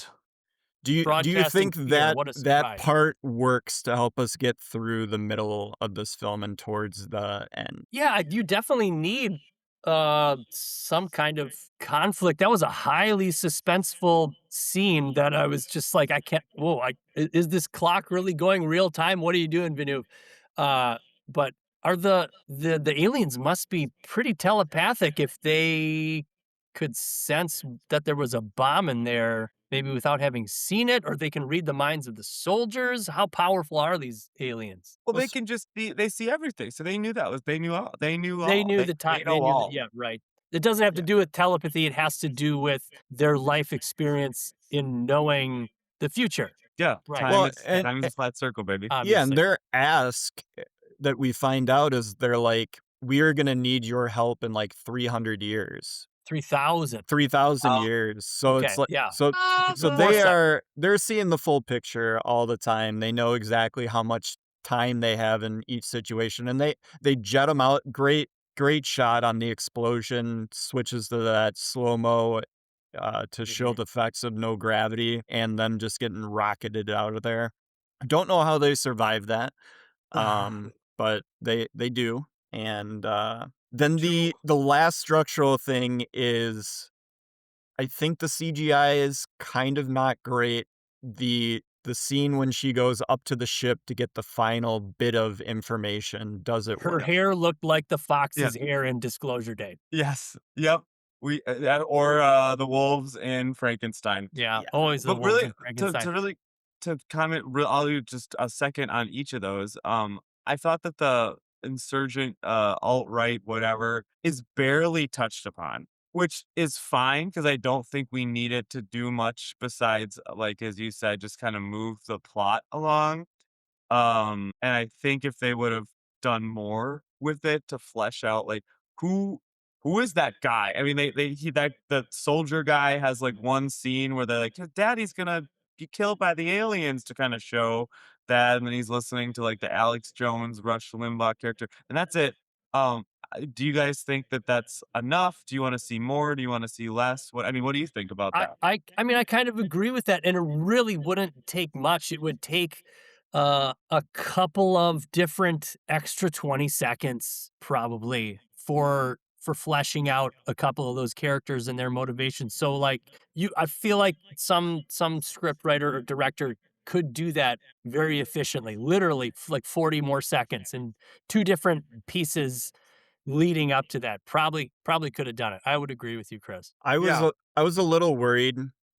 Do you Broadcasting think fear, that what a that surprise. part works to help us get through the middle of this film and towards the end? Yeah, you definitely need some kind of conflict. That was a highly suspenseful scene that I was just like, I can't. Whoa, is this clock really going real time? What are you doing, Villeneuve? But are the aliens must be pretty telepathic if they could sense that there was a bomb in there, maybe without having seen it, or they can read the minds of the soldiers. How powerful are these aliens? Well, they can just they see everything, so they knew they knew all. They knew the time. They know all. Yeah, right. It doesn't have to do with telepathy. It has to do with their life experience in knowing the future. Yeah, Right. time is a flat circle, baby. Yeah, Obviously. and their ask that we find out is they're like, we are gonna need your help in like 300 years. 3,000. 3,000 years. So Okay, it's like, yeah. so More they're seeing the full picture all the time. They know exactly how much time they have in each situation, and they jet them out. Great shot on the explosion, switches to that slow-mo to show the effects of no gravity and them just getting rocketed out of there. I don't know how they survive that, but they do. And then the last structural thing is, I think the CGI is kind of not great. The scene when she goes up to the ship to get the final bit of information, does it Her work? hair looked like the fox's hair in Disclosure Day. Yes. Yep. We or the wolves in Frankenstein. Yeah, always the But wolves really, in Frankenstein. to comment, I'll do just a second on each of those. I thought that insurgent, alt-right, whatever, is barely touched upon, which is fine because I don't think we need it to do much besides, like, as you said, just kind of move the plot along. And I think if they would have done more with it to flesh out, like, who who is that guy? I mean, that the soldier guy has like one scene where they're like, "His daddy's gonna be killed by the aliens," to kind of show that, and then he's listening to like the Alex Jones, Rush Limbaugh character, and that's it. Do you guys think that that's enough? Do you want to see more? Do you want to see less? What I mean, what do you think about that? I mean, I kind of agree with that, and it really wouldn't take much. It would take a couple of different extra 20 seconds probably for fleshing out a couple of those characters and their motivations. So like I feel like some script writer or director could do that very efficiently, literally like 40 more seconds and two different pieces leading up to that. Probably could have done it. I would agree with you, Chris. Yeah. I was a little worried.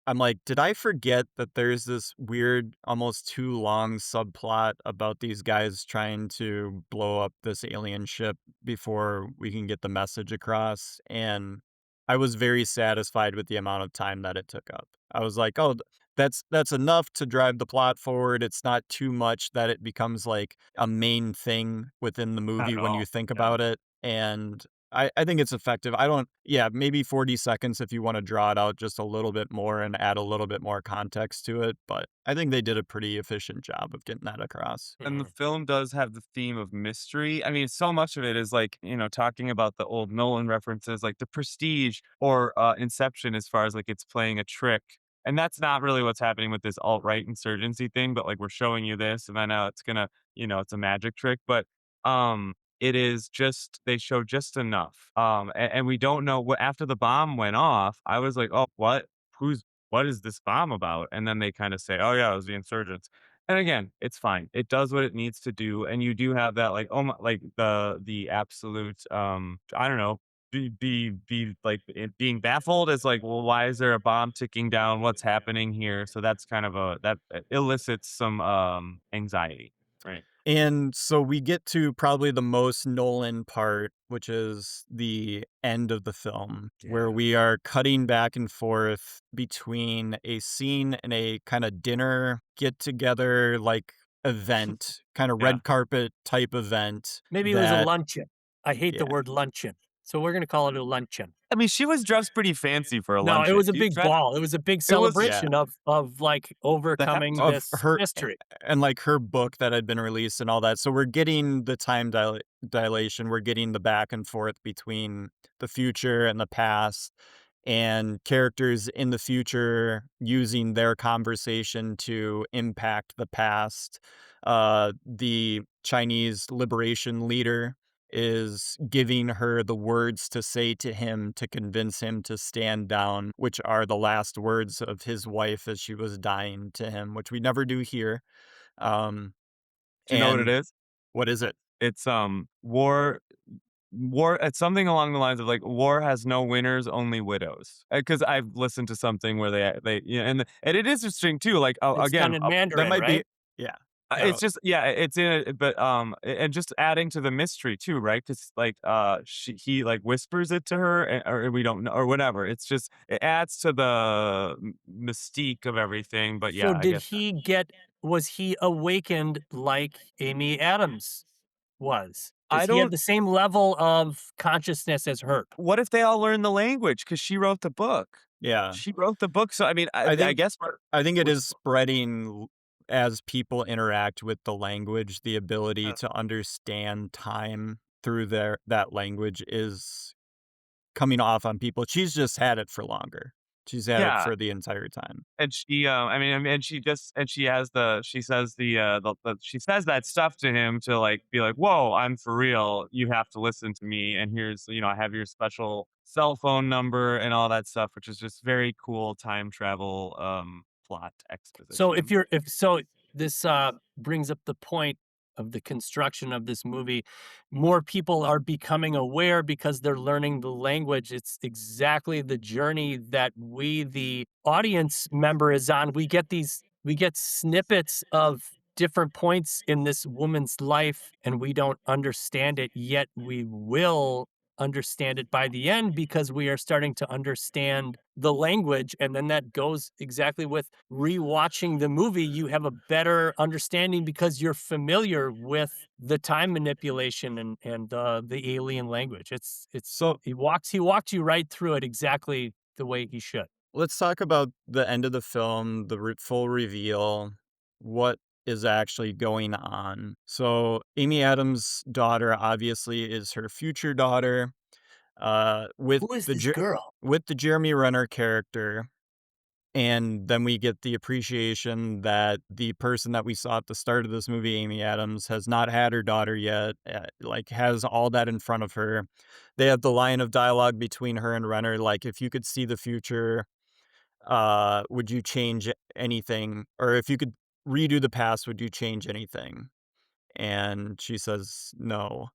I'm like, did I forget that there's this weird, almost too long subplot about these guys trying to blow up this alien ship before we can get the message across? And I was very satisfied with the amount of time that it took up. I was like, oh, that's enough to drive the plot forward. It's not too much that it becomes like a main thing within the Not movie at when you all. think Yeah. about it. And I think it's effective. I don't yeah, maybe 40 seconds if you wanna draw it out just a little bit more and add a little bit more context to it, but I think they did a pretty efficient job of getting that across. And the Mhm. film does have the theme of mystery. I mean, so much of it is like, talking about the old Nolan references, like The Prestige or Inception, as far as like it's playing a trick. And that's not really what's happening with this alt-right insurgency thing, but like we're showing you this, and then now it's gonna, it's a magic trick. But it is just they show just enough. And we don't know what after the bomb went off, I was like, oh, what is this bomb about? And then they kind of say, oh yeah, it was the insurgents. And again, it's fine. It does what it needs to do, and you do have that like oh my, like the absolute I don't know be like it being baffled as like, well, why is there a bomb ticking down? What's happening here? So that's kind of a that elicits some anxiety, right? And so we get to probably the most Nolan part, which is the end of the film, where Yeah. we are cutting back and forth between a scene and a kind of dinner get together, like event, kind of Yeah. red carpet type event Maybe it was a that, luncheon. I hate the yeah. word luncheon. So we're gonna call it a luncheon. I mean, she was dressed pretty fancy for a No, it luncheon. was a You big dressed, ball. It was a big it was Yeah. celebration of like the have overcoming to. Of this her mystery. and like her book that had been released and all that. So we're getting the dilation. We're getting the back and forth between the future and the past, and characters in the future using their conversation to impact the past. The Chinese liberation leader is giving her the words to say to him to convince him to stand down, which are the last words of his wife as she was dying to him, which we never do here. Um, Do you know what it and is? what is it? It's war. It's something along the lines of like war has no winners, only widows. Because I've listened to something where and it is interesting too. Like It's done again, in That Mandarin, might be, right? yeah. it's No, just yeah, it's in it, but and just adding to the mystery too, right? Because like he like whispers it to her, or we don't know, or whatever. It's just it adds to the mystique of everything. But So yeah, I did guess he get was he awakened like Amy Adams was? Does I he have don't. the same level of consciousness as her? What if they all learn the language? Because she wrote the book. yeah. She wrote the book, so I mean, I I think guess I think it we're is spreading as people interact with the language, the ability to understand time through that language is coming off on people. She's just had it for longer. She's had it yeah. for the entire time. And she, and she just, and she has she says she says that stuff to him to like be like, whoa, I'm for real. You have to listen to me. And here's, I have your special cell phone number and all that stuff, which is just very cool time travel, plot So exposition. if so this brings up the point of the construction of this movie. More people are becoming aware because they're learning the language. It's exactly the journey that we, the audience member, is on. We get snippets of different points in this woman's life and we don't understand it, yet we will understand it by the end because we are starting to understand the language. And then that goes exactly with rewatching the movie. You have a better understanding because you're familiar with the time manipulation and the alien language. So He walks you right through it exactly the way he should. let's talk about the end of the film, the full reveal, what is actually going on. So Amy Adams' daughter obviously is her future daughter. With Who is the this girl? with the Jeremy Renner character, and then we get the appreciation that the person that we saw at the start of this movie, Amy Adams, has not had her daughter yet. Like has all that in front of her. They have the line of dialogue between her and Renner, like if you could see the future, would you change anything? Or if you could redo the past, would you change anything? And she says no,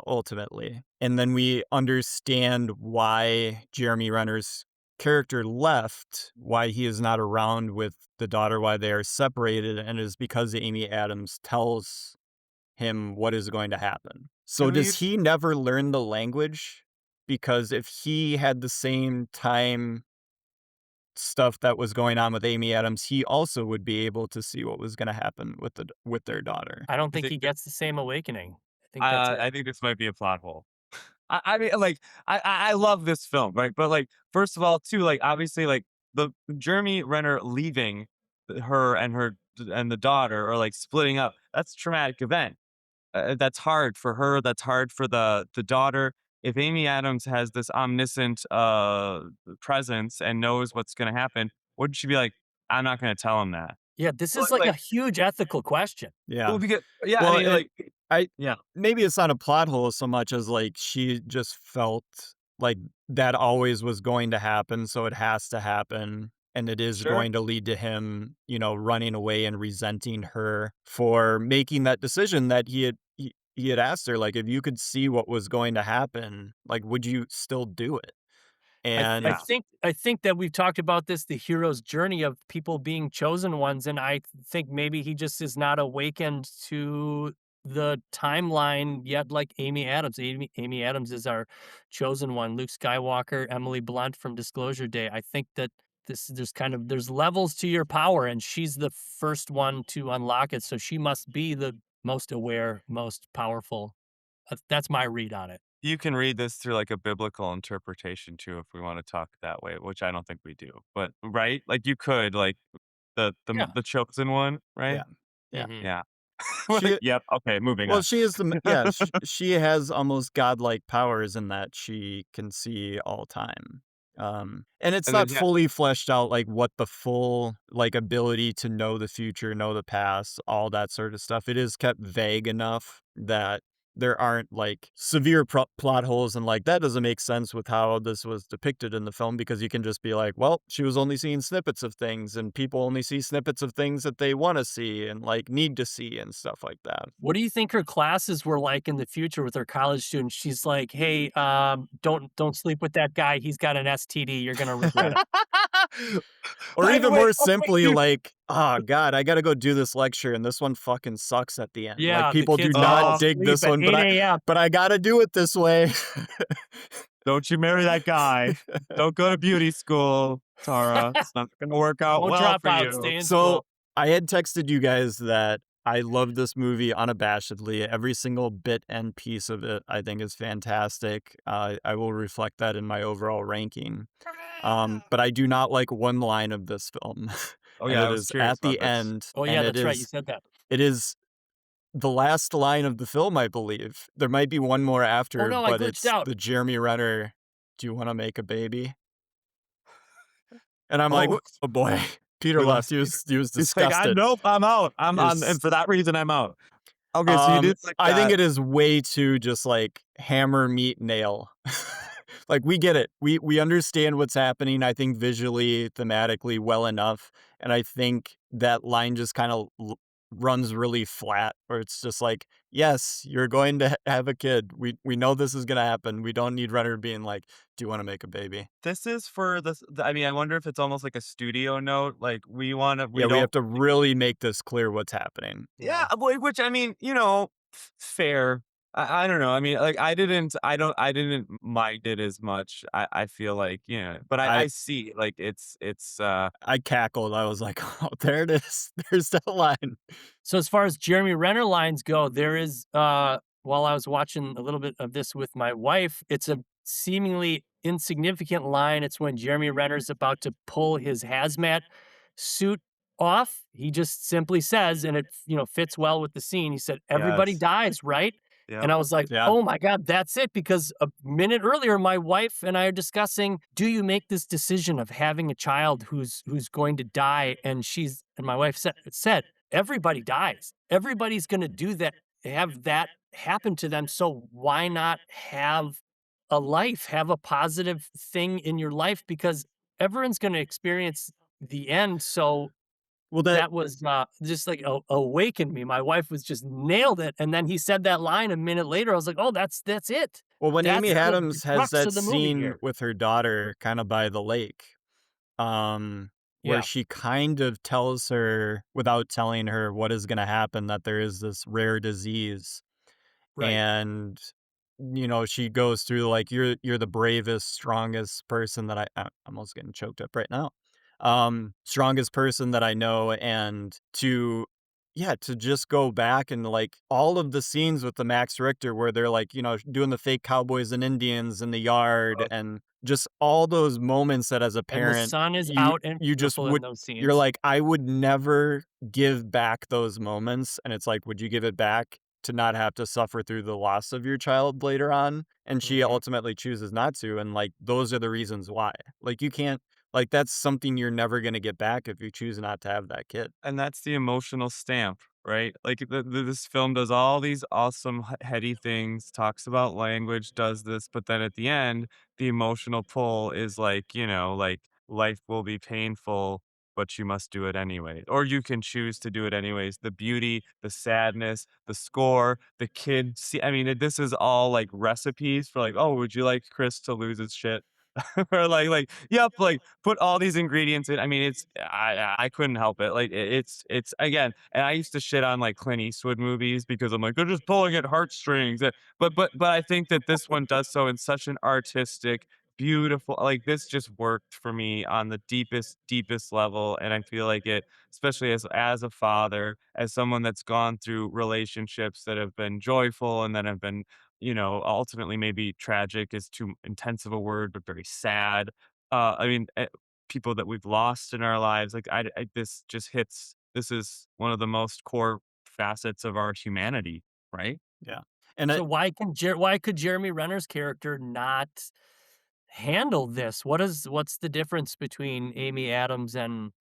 ultimately. And then we understand why Jeremy Renner's character left, why he is not around with the daughter, why they are separated, and it is because Amy Adams tells him what is going to happen. So Can we does he never learn the language? Because if he had the same time stuff that was going on with Amy Adams, he also would be able to see what was going to happen with their daughter. I don't I think think he gets the same awakening. I think that's it. I think this might be a plot hole. I mean, like, I love this film, right? But like, first of all, too, like, obviously, like the Jeremy Renner leaving her and the daughter, or like splitting up. That's a traumatic event. That's hard for her. That's hard for the daughter. If Amy Adams has this omniscient presence and knows what's going to happen, wouldn't she be like, I'm not going to tell him that? Yeah, this Well, is like a like, huge ethical question. Yeah. well, because yeah, I Well, mean, and like, I yeah, maybe it's not a plot hole so much as like she just felt like that always was going to happen, so it has to happen. And it is sure. going to lead to him, running away and resenting her for making that decision that he had asked her, like, if you could see what was going to happen, like, would you still do it? I th I And Yeah. think I think that we've talked about this, the hero's journey of people being chosen ones, and I think maybe he just is not awakened to the timeline yet like Amy Adams. Amy Adams is our chosen one. Luke Skywalker, Emily Blunt from Disclosure Day. I think that there's levels to your power, and she's the first one to unlock it, so she must be the most aware, most powerful. That's my read on it. You can read this through like a biblical interpretation too, if we want to talk that way, which I don't think we do. But right, like you could like Yeah. the chosen one, right? yeah, yeah. Mhm. Yeah. She Yep. Okay, moving Well, on. she is she has almost godlike powers in that she can see all time. And it's And then not yeah, fully fleshed out like what the full like ability to know the future, know the past, all that sort of stuff. It is kept vague enough that there aren't like severe plot holes and like that doesn't make sense with how this was depicted in the film because you can just be like, well, she was only seeing snippets of things and people only see snippets of things that they want to see and like need to see and stuff like that. What do you think her classes were like in the future with her college students? She's like, "Hey, don't sleep with that guy. He's got an STD. You're gonna regret it." Or by the even way, more oh wait, simply, dude. like, oh God, I gotta go do this lecture and this one fucking sucks at the end. Like Yeah, the people do kids all fall not dig asleep this at one, 8 AM. but I gotta do it this way. Don't you marry that guy. Don't go to beauty school, Tara. It's not gonna work out Don't well drop for out, you. stay in So school. I had texted you guys that I love this movie unabashedly. Every single bit and piece of it I think is fantastic. I will reflect that in my overall ranking. But I do not like one line of this film. Oh And yeah, I it was is curious at about the this. end, Oh, and yeah, that's right, you said that. it is the last line of the film, I believe. There might be one more Oh, after, no, I but glitched it's out. the Jeremy Renner, "Do you wanna make a baby?" And I'm like, Oh, "Oh boy." Peter we left. lost Peter. He was He's like, I disgusted. nope, I'm out. I'm He on, and was for that reason, I'm out. Okay, so you did like I think that. it is way too just like hammer, meat, nail. Like, we get it. We understand what's happening, I think visually, thematically well enough, and I think that line just kinda runs really flat, where it's just like, yes, you're going to have a kid. We know this is gonna happen. We don't need Renner being like, do you want to make a baby? This is for this. I mean, I wonder if it's almost like a studio note. Like we Yeah, we have don't. to really make this clear what's happening. Yeah, Yeah. which I mean, fair. I don't know. I mean, like I didn't mind it as much. I feel like, but I I see like it's I cackled. I was like, oh, there it is. There's that line. So as far as Jeremy Renner lines go, there is while I was watching a little bit of this with my wife, it's a seemingly insignificant line. It's when Jeremy Renner's about to pull his hazmat suit off. He just simply says, and it fits well with the scene. He said, "Everybody yes. dies, right?" Yep. And I was like, Yeah. "Oh my God, that's it!" Because a minute earlier, my wife and I are discussing: do you make this decision of having a child who's going to die? And my wife said everybody dies. Everybody's going to do that, have that happen to them. So why not have a life, have a positive thing in your life? Because everyone's going to experience the end. So Well, that that was just like awakened me. My wife was just nailed it. And then he said that line a minute later. I was like, oh, that's it. well, when Amy That's the Adams has crux that of the movie scene here. with her daughter, kind of by the lake, where Yeah, she kind of tells her without telling her what is going to happen that there is this rare disease, right. and she goes through like, you're the bravest, strongest person that I'm almost getting choked up right now, strongest person that I know. And to just go back and like all of the scenes with the Max Richter where they're like, doing the fake cowboys and Indians in the yard, Uh, and just all those moments that as a And the parent sun is you out and you just beautiful in would those you're scenes. like, I would never give back those moments. And it's like, would you give it back to not have to suffer through the loss of your child later on? And she Mhm. ultimately chooses not to, and like those are the reasons why. Like you can't, like that's something you're never going to get back if you choose not to have that kid. and that's the emotional stamp, right? Like this film does all these awesome heady things, talks about language, does this, but then at the end, the emotional pull is like, like life will be painful, but you must do it anyway. Or you can choose to do it anyways. The beauty, the sadness, the score, the kid. See, I mean, this is all like recipes for like, oh, would you like Chris to lose his shit? Or yep, like put all these ingredients in. I mean, I couldn't help it. Like it's again, and I used to shit on like Clint Eastwood movies because I'm like, they're just pulling at heartstrings. But I think that this one does so in such an artistic, beautiful, like this just worked for me on the deepest level. And I feel like it, especially as a father, as someone that's gone through relationships that have been joyful and that have been, ultimately maybe tragic is too intense of a word, but very sad. I mean, people that we've lost in our lives, like this just hits. This is one of the most core facets of our humanity, right? Yeah. And So why could Jeremy Renner's character not handle this? What's the difference between Amy Adams and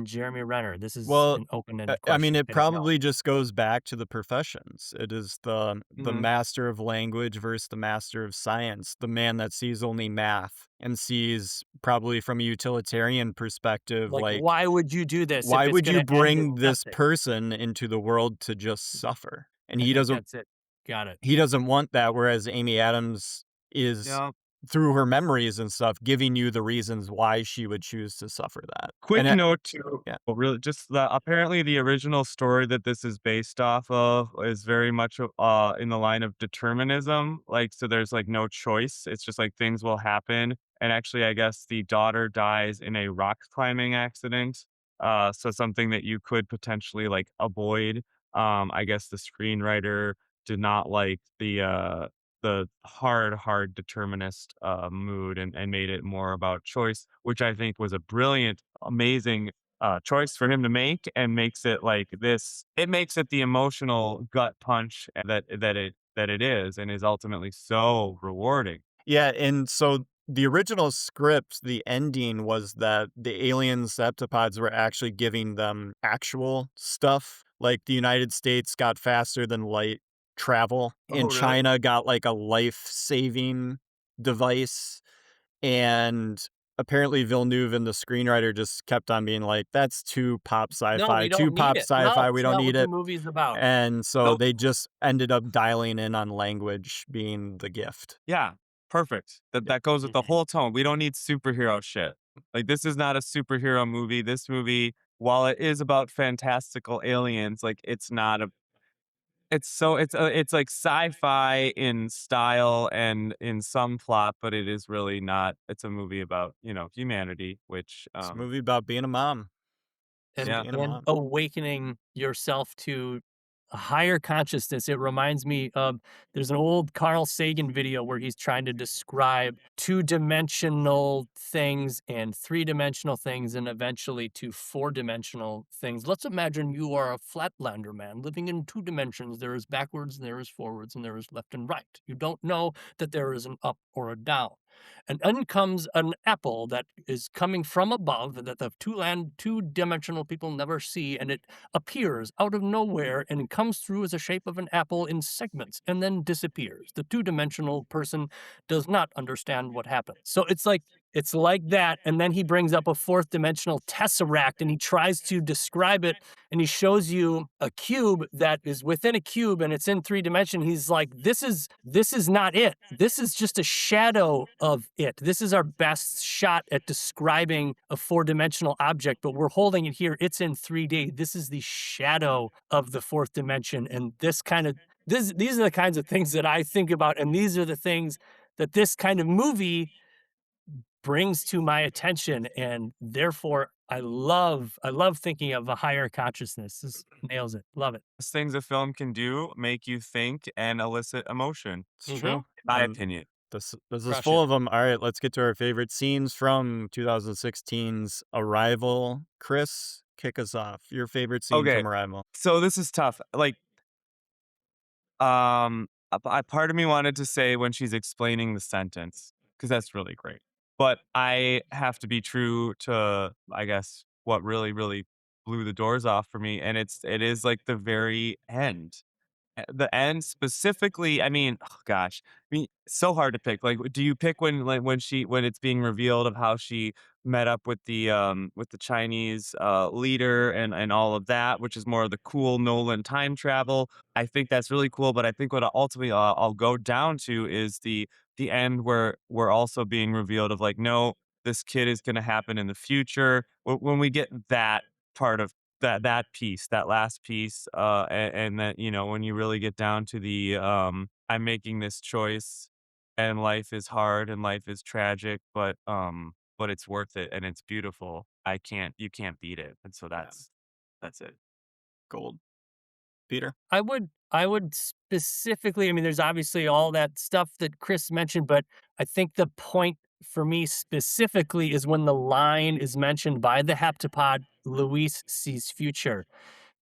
Jeremy Renner? This is Well, an I open-ended I mean, question. it I don't know. probably just goes back to the professions. It is the Hmm. master of language versus the master of science, the man that sees only math and sees probably from a utilitarian perspective, Like, like, why would you do this if why it's would you gonna end in bring this nothing? person into the world to just suffer? And I think that's it. Got it. he doesn't want that, whereas Amy Adams is, Yeah. through her memories and stuff, giving you the reasons why she would choose to suffer that. And Quick note too. yeah. Well, really, just apparently the original story that this is based off of is very much in the line of determinism. Like, so there's like no choice. It's just like things will happen. And actually, I guess the daughter dies in a rock climbing accident. So something that you could potentially like avoid. I guess the screenwriter did not like the hard determinist mood and made it more about choice, which I think was a brilliant, amazing choice for him to make, and makes it like this. It makes it the emotional gut punch that it is, and is ultimately so rewarding. Yeah, and so the original script, the ending was that the alien septopods were actually giving them actual stuff. Like the United States got faster than light travel, Oh, and really? China got like a life-saving device. And apparently Villeneuve and the screenwriter just kept on being like, "That's too pop No, sci-fi, we don't too need pop it. No, sci-fi, we it's don't not need what the it." movie's about. And so Nope. they just ended up dialing in on language being the gift. Yeah, perfect. That goes with the whole tone. We don't need superhero shit. Like, this is not a superhero movie. This movie, while it is about fantastical aliens, like, it's not a it's like sci-fi in style and in some plot, but it is really not. It's a movie about, humanity, which, It's a movie about being a mom. Just yeah. being a And mom. awakening yourself to a higher consciousness. It reminds me of there's an old Carl Sagan video where he's trying to describe two-dimensional things and three-dimensional things and eventually to four-dimensional things. Let's imagine you are a flatlander man living in two dimensions. There is backwards, and there is forwards, and there is left and right. You don't know that there is an up or a down. And in comes an apple that is coming from above that the two-dimensional people never see, and it appears out of nowhere and comes through as a shape of an apple in segments and then disappears. The two-dimensional person does not understand what happened. So it's like that, and then he brings up a fourth dimensional tesseract and he tries to describe it, and he shows you a cube that is within a cube and it's in three dimension. He's like, this is not it. This is just a shadow of it. This is our best shot at describing a four-dimensional object, but we're holding it here. It's in 3D. This is the shadow of the fourth dimension. And these are the kinds of things that I think about, and these are the things that this kind of movie brings to my attention, and therefore I love thinking of a higher consciousness. This nails it. Love it. Best things a film can do, make you think and elicit emotion. It's true. In my And opinion. this is Crush full it. of them. All right, let's get to our favorite scenes from 2016's Arrival. Chris, kick us off. Your favorite scene Okay, from Arrival. so this is tough. Like, part of me wanted to say when she's explaining the sentence, because that's really great. But I have to be true to, I guess, what really, really blew the doors off for me, and it is like the very end. The end specifically, I mean, oh gosh, I mean, so hard to pick. Like, do you pick when it's being revealed of how she met up with the Chinese leader and all of that, which is more of the cool Nolan time travel. I think that's really cool, but I think what ultimately I'll go down to is the end where we're also being revealed of like, no, this kid is going to happen in the future. When we get that part of that piece, that last piece, and that, when you really get down to the I'm making this choice and life is hard and life is tragic, but it's worth it and it's beautiful. You can't beat it. And so Yeah. that's it. Gold. Peter? I would specifically, I mean, there's obviously all that stuff that Chris mentioned, but I think the point for me specifically is when the line is mentioned by the heptapod, Luis sees future.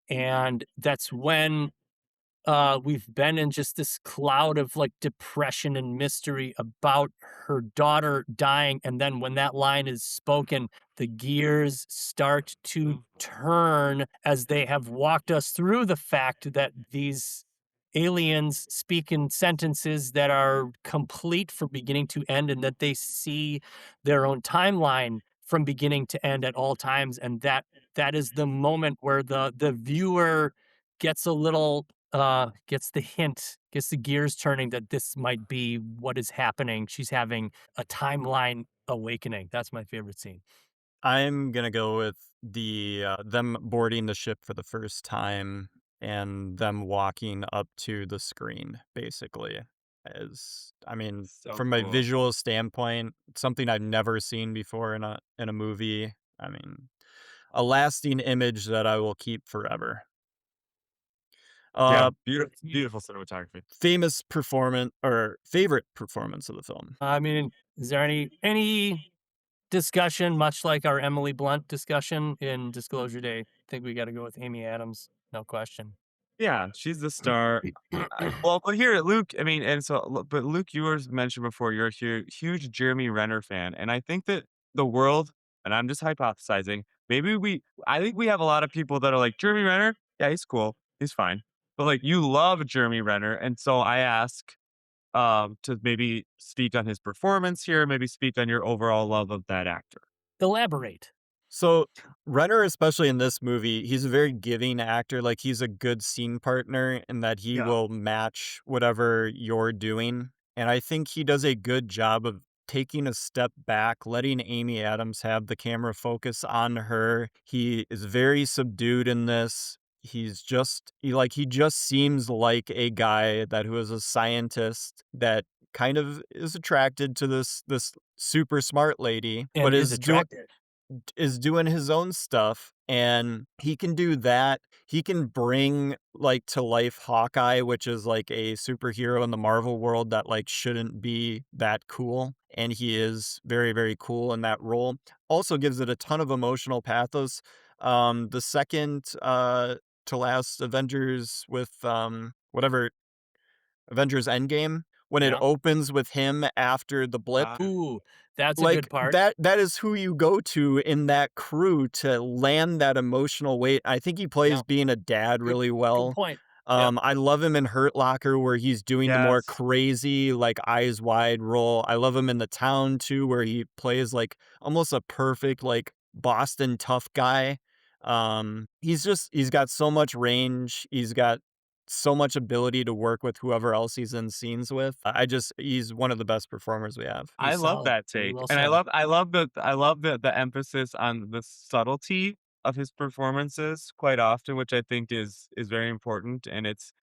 And that's when we've been in just this cloud of like depression and mystery about her daughter dying. And then when that line is spoken, the gears start to turn as they have walked us through the fact that these aliens speak in sentences that are complete from beginning to end and that they see their own timeline from beginning to end at all times. And that is the moment where the viewer gets a little gets the hint, gets the gears turning that this might be what is happening. She's having a timeline awakening. That's my favorite scene. I'm gonna go with the them boarding the ship for the first time and them walking up to the screen, basically. I mean, So from a cool. visual standpoint, something I've never seen before in a movie. I mean, a lasting image that I will keep forever. Yeah, Uh, beautiful cinematography. famous performance or favorite performance of the film. I mean, is there any discussion, much like our Emily Blunt discussion in Disclosure Day? I think we got to go with Amy Adams, no question. Yeah, she's the star. Well, but here, Luke, I mean, and so, but Luke, you were mentioned before, you're a huge Jeremy Renner fan. And I think that the world, and I'm just hypothesizing, I think we have a lot of people that are like, Jeremy Renner, yeah, he's cool, he's fine. But like, you love Jeremy Renner. And so I ask, to maybe speak on his performance here, maybe speak on your overall love of that actor. Elaborate. So Renner, especially in this movie, he's a very giving actor. Like he's a good scene partner in that he Yeah. will match whatever you're doing. And I think he does a good job of taking a step back, letting Amy Adams have the camera focus on her. He is very subdued in this. He just seems like a guy that who is a scientist that kind of is attracted to this super smart lady, And but is is doing his own stuff, and he can do that. He can bring like to life Hawkeye, which is like a superhero in the Marvel world that like shouldn't be that cool, and he is very very cool in that role. Also gives it a ton of emotional pathos. The second to last Avengers with whatever Avengers Endgame, when it Yeah. opens with him after the blip, Ooh, that's a like good part. that is who you go to in that crew to land that emotional weight. I think he plays Yeah. being a dad Good- really Good well. point. Yep. I love him in Hurt Locker where he's doing the more Yes. crazy, like eyes wide role. I love him in The Town too, where he plays like almost a perfect like Boston tough guy. He's got so much range. He's got so much ability to work with whoever else he's in scenes with. He's one of the best performers we have. I He's love solid. that Really take, well and said. I love the emphasis on the subtlety of his performances quite often, which I think is very important. And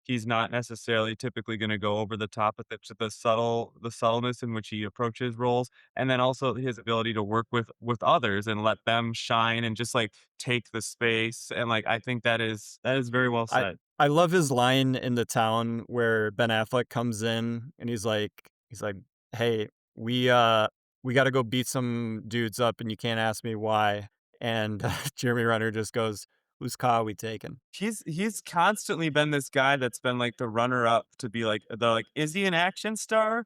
he's not necessarily typically going to go over the top with the subtleness in which he approaches roles, and then also his ability to work with others and let them shine and just like take the space. And like I think that is very well I said. I love his line in The Town where Ben Affleck comes in and he's like, "Hey, we got to go beat some dudes up and you can't ask me why." And Jeremy Renner just goes, "Whose car are we taking?" He's constantly been this guy that's been like the runner up to be like they're like, is he an action star?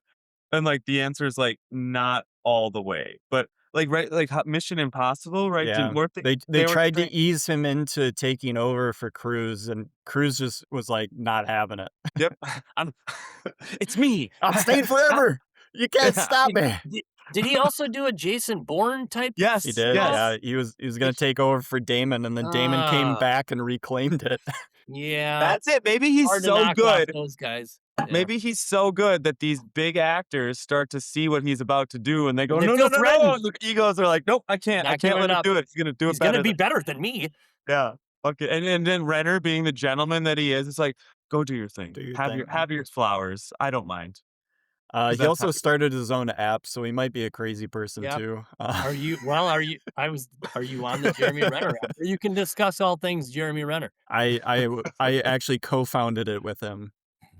And like the answer is like not all the way. But like right like Mission Impossible, right? Yeah. Weren't They they were tried to saying, ease him into taking over for Cruise and Cruise just was like not having it. yep. I'm it's me. I'm staying forever. You can't Yeah. stop me. Did he also do a Jason Bourne type? He Yes, did. yes. Yeah, he was going to take over for Damon and then Damon came Ah. back and reclaimed it. Yeah. That's it. Maybe he's Hard to so knock off good. those guys. Yeah. Maybe he's so good that these big actors start to see what he's about to do and they go, They no, feel no, no, no. threatened. The egos are like, nope, I can't Not let giving him up. do it. He's gonna do He's it better. gonna be better than me. Yeah. Okay. And then Renner being the gentleman that he is, it's like, go do your thing. Do your have thing. your flowers. I don't mind. He that's also how- started his own app, so he might be a crazy person Yep. too. Are you on the Jeremy Renner app? Where you can discuss all things Jeremy Renner. I actually co-founded it with him.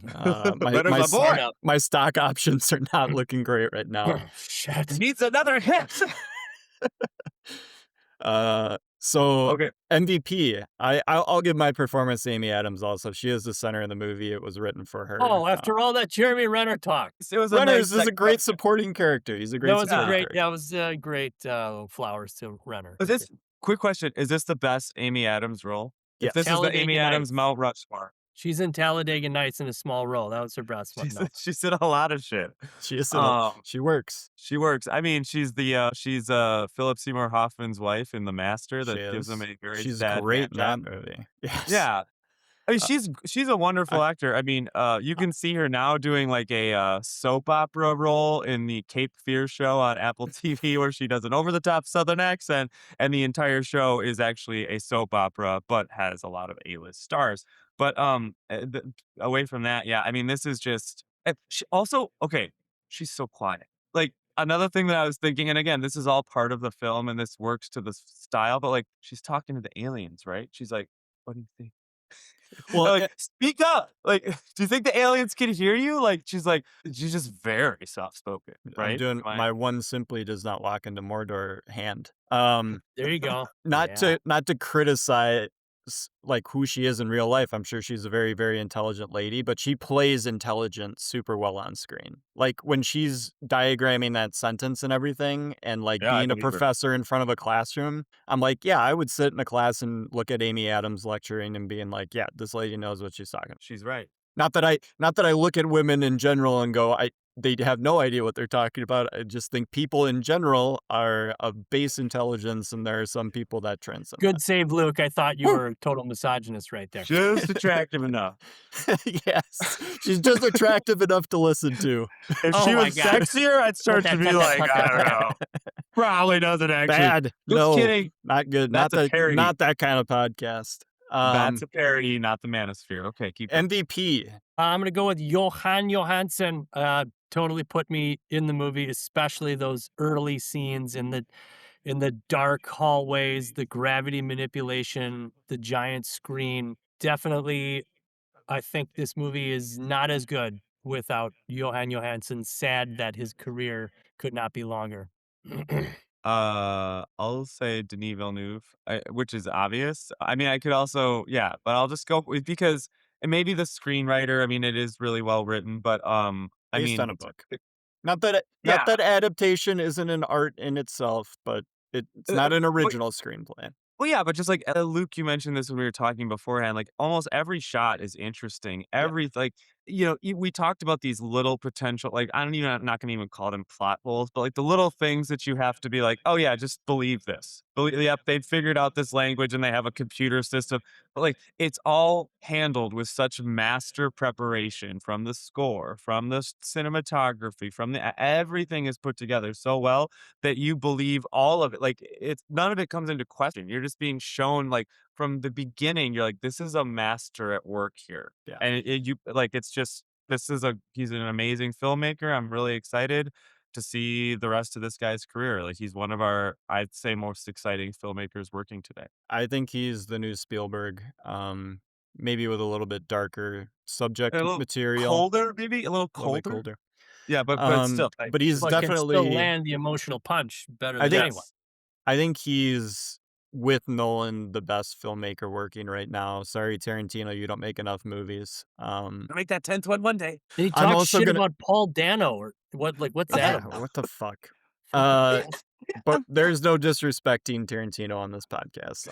Renner's my boy. Startup. My stock options are not looking great right now. Shit. Needs another hit. So Okay. MVP. I'll give my performance to Amy Adams also. She is the center of the movie. It was written for her. Oh, after all that Jeremy Renner talk. It was Renner nice is a great supporting character. He's a great That was a supporting great. character. That was a great flowers to Renner. Is this quick question? Is this the best Amy Adams role? Yes. If this is the Talladega Amy Adams Nights. Mount Rushmore. She's in Talladega Nights in a small role. That was her best one. No. She's in a lot of shit. She is. Um, She works. She works. I mean, she's Philip Seymour Hoffman's wife in The Master that She gives is. him a very She's sad great in man that job. movie. Yes. Yeah. I mean, she's a wonderful actor. I mean, you can see her now doing like a soap opera role in the Cape Fear show on Apple TV, where she does an over-the-top Southern accent, and the entire show is actually a soap opera, but has a lot of A-list stars. But away from that, yeah, I mean, this is just also okay. She's so quiet. Like another thing that I was thinking, and again, this is all part of the film, and this works to the style. But like, she's talking to the aliens, right? She's like, "What do you think?" Well, Like, speak up. Like, do you think the aliens can hear you? Like, she's just very soft spoken, right? I'm doing Am I- my one simply does not walk into Mordor hand. There you go. Not to criticize like who she is in real life. I'm sure she's a very, very intelligent lady, but she plays intelligent super well on screen. Like when she's diagramming that sentence and everything and like Yeah, I being a believe her. professor in front of a classroom, I'm like, yeah, I would sit in a class and look at Amy Adams lecturing and being like, yeah, this lady knows what she's talking. She's right. Not that I look at women in general and go, they have no idea what they're talking about. I just think people in general are of base intelligence, and there are some people that transcend Good save, Luke. I thought you Woo! were a total misogynist right there. Just attractive enough. that. Yes, she's just attractive enough to listen to. If Oh she my was God. sexier, I'd start to be like, I don't know. Probably doesn't actually. Bad. Just No, kidding. not good. That's a parody. Not that kind of podcast. That's a parody, not the manosphere. Okay, keep going. MVP. I'm gonna go with Jóhann Jóhannsson. Totally put me in the movie, especially those early scenes in the dark hallways, the gravity manipulation, the giant screen. Definitely, I think this movie is not as good without Jóhann Jóhannsson. Sad that his career could not be longer. I'll say Denis Villeneuve, which is obvious. I mean, I could also, yeah, but I'll just go with because and maybe the screenwriter. I mean, it is really well written, but I Based on mean, a book. Not that yeah, adaptation isn't an art in itself, but it's not an but original screenplay. well, yeah, but just like Luke, you mentioned this when we were talking beforehand. Like almost every shot is interesting. Yeah. Every like we talked about these little potential like I don't even I'm not gonna even call them plot holes, but like the little things that you have to be like, oh yeah, just believe this. Yep, they figured out this language and they have a computer system. But like it's all handled with such master preparation from the score, from the cinematography, from the everything is put together so well that you believe all of it. Like it's none of it comes into question. You're just being shown like from the beginning. You're like, this is a master at work here, Yeah. and you like it's just he's an amazing filmmaker. I'm really excited to see the rest of this guy's career. Like he's one of our I'd say most exciting filmmakers working today. I think he's the new Spielberg. Maybe with a little bit darker subject A little material. colder, maybe a little A little bit colder. colder. Yeah, but still, like, But he's But can still definitely. land the emotional punch better I than think. anyone. I think he's with Nolan the best filmmaker working right now. Sorry, Tarantino, you don't make enough movies. I'll make that 10th one day. And he I'm talks also shit gonna. about Paul Dano or what? Like, what's that Yeah, about? what the fuck? Fucking But there's no disrespecting Tarantino on this podcast.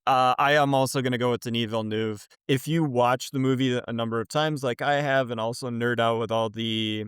I am also gonna go with Denis Villeneuve. If you watch the movie a number of times, like I have, and also nerd out with all the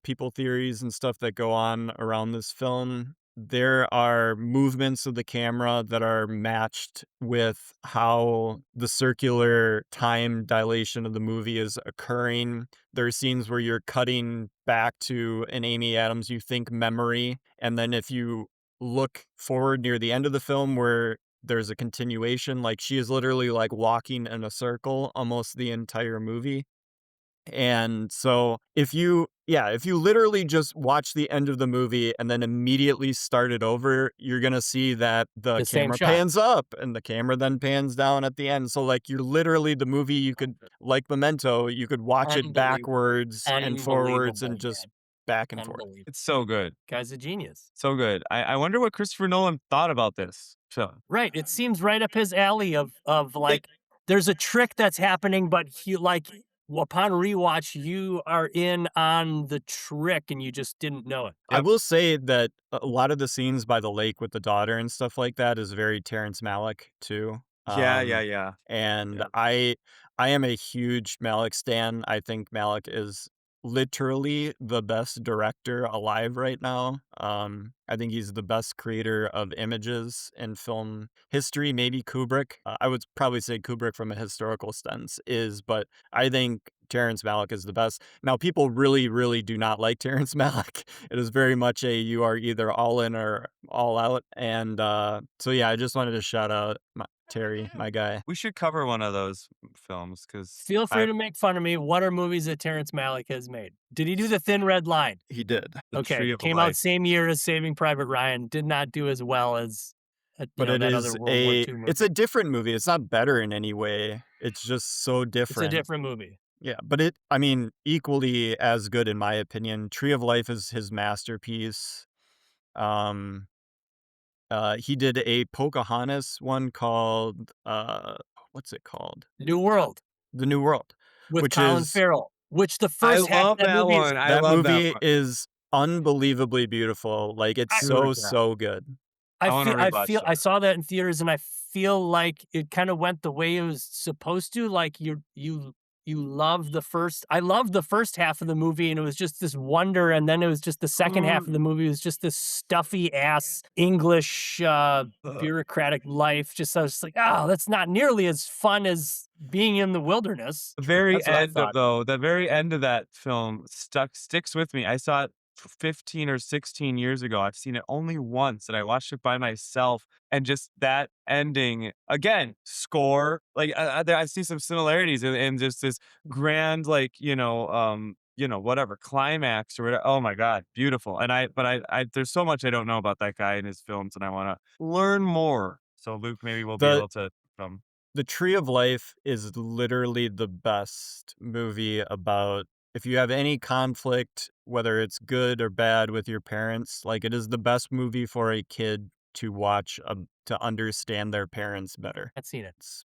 people theories and stuff that go on around this film, there are movements of the camera that are matched with how the circular time dilation of the movie is occurring. There are scenes where you're cutting back to an Amy Adams you think memory, and then if you look forward near the end of the film where there's a continuation, like she is literally like walking in a circle almost the entire movie. And so if you literally just watch the end of the movie and then immediately start it over, you're going to see that the same camera shot. pans up and the camera then pans down at the end. So like you're literally the movie, you could, like Memento, you could watch it Unbelievable. backwards and forwards and Unbelievable, just man. back and forth. Unbelievable. It's so good. Guy's a genius. So good. I wonder what Christopher Nolan thought about this film. Right. It seems right up his alley of like there's a trick that's happening, but he like upon rewatch, you are in on the trick and you just didn't know it. I will say that a lot of the scenes by the lake with the daughter and stuff like that is very Terrence Malick too. Yeah. And Yeah. I am a huge Malick stan. I think Malick is literally the best director alive right now. I think he's the best creator of images in film history. Maybe Kubrick. I would probably say Kubrick from a historical sense but I think Terrence Malick is the best. Now, people really, really do not like Terrence Malick. It is very much you are either all in or all out. And so, yeah, I just wanted to shout out Terry, my guy. We should cover one of those films because Feel free to make fun of me. What are movies that Terrence Malick has made? Did he do The Thin Red Line? He did. Okay, came out same year as Saving Private Ryan. Did not do as well as but it that is other World War II movie. it's a different movie. It's not better in any way. It's just so different. It's a different movie. Yeah, but equally as good in my opinion. Tree of Life is his masterpiece. He did a Pocahontas one called what's it called? New World. The New World, with which Colin is Farrell. Which the I first half love of that that movie is one. I that love movie that one. is unbelievably beautiful. Like it's I agree with that. so good. I saw that in theaters, and I feel like it kind of went the way it was supposed to. Like you love the first. I loved the first half of the movie, and it was just this wonder, and then it was just the second half of the movie was just this stuffy ass English bureaucratic life. Just I was just like, oh, that's not nearly as fun as being in the wilderness. The very That's what I end thought. the very end of that film sticks with me. I saw it 15 or 16 years ago. I've seen it only once, and I watched it by myself. And just that ending again, score like I see some similarities in just this grand, like whatever climax or whatever. Oh my god, beautiful! And I there's so much I don't know about that guy and his films, and I want to learn more. So Luke, maybe we'll be The able to. The Tree of Life is literally the best movie about if you have any conflict, whether it's good or bad with your parents, like it is the best movie for a kid to watch to understand their parents better. I've seen it. It's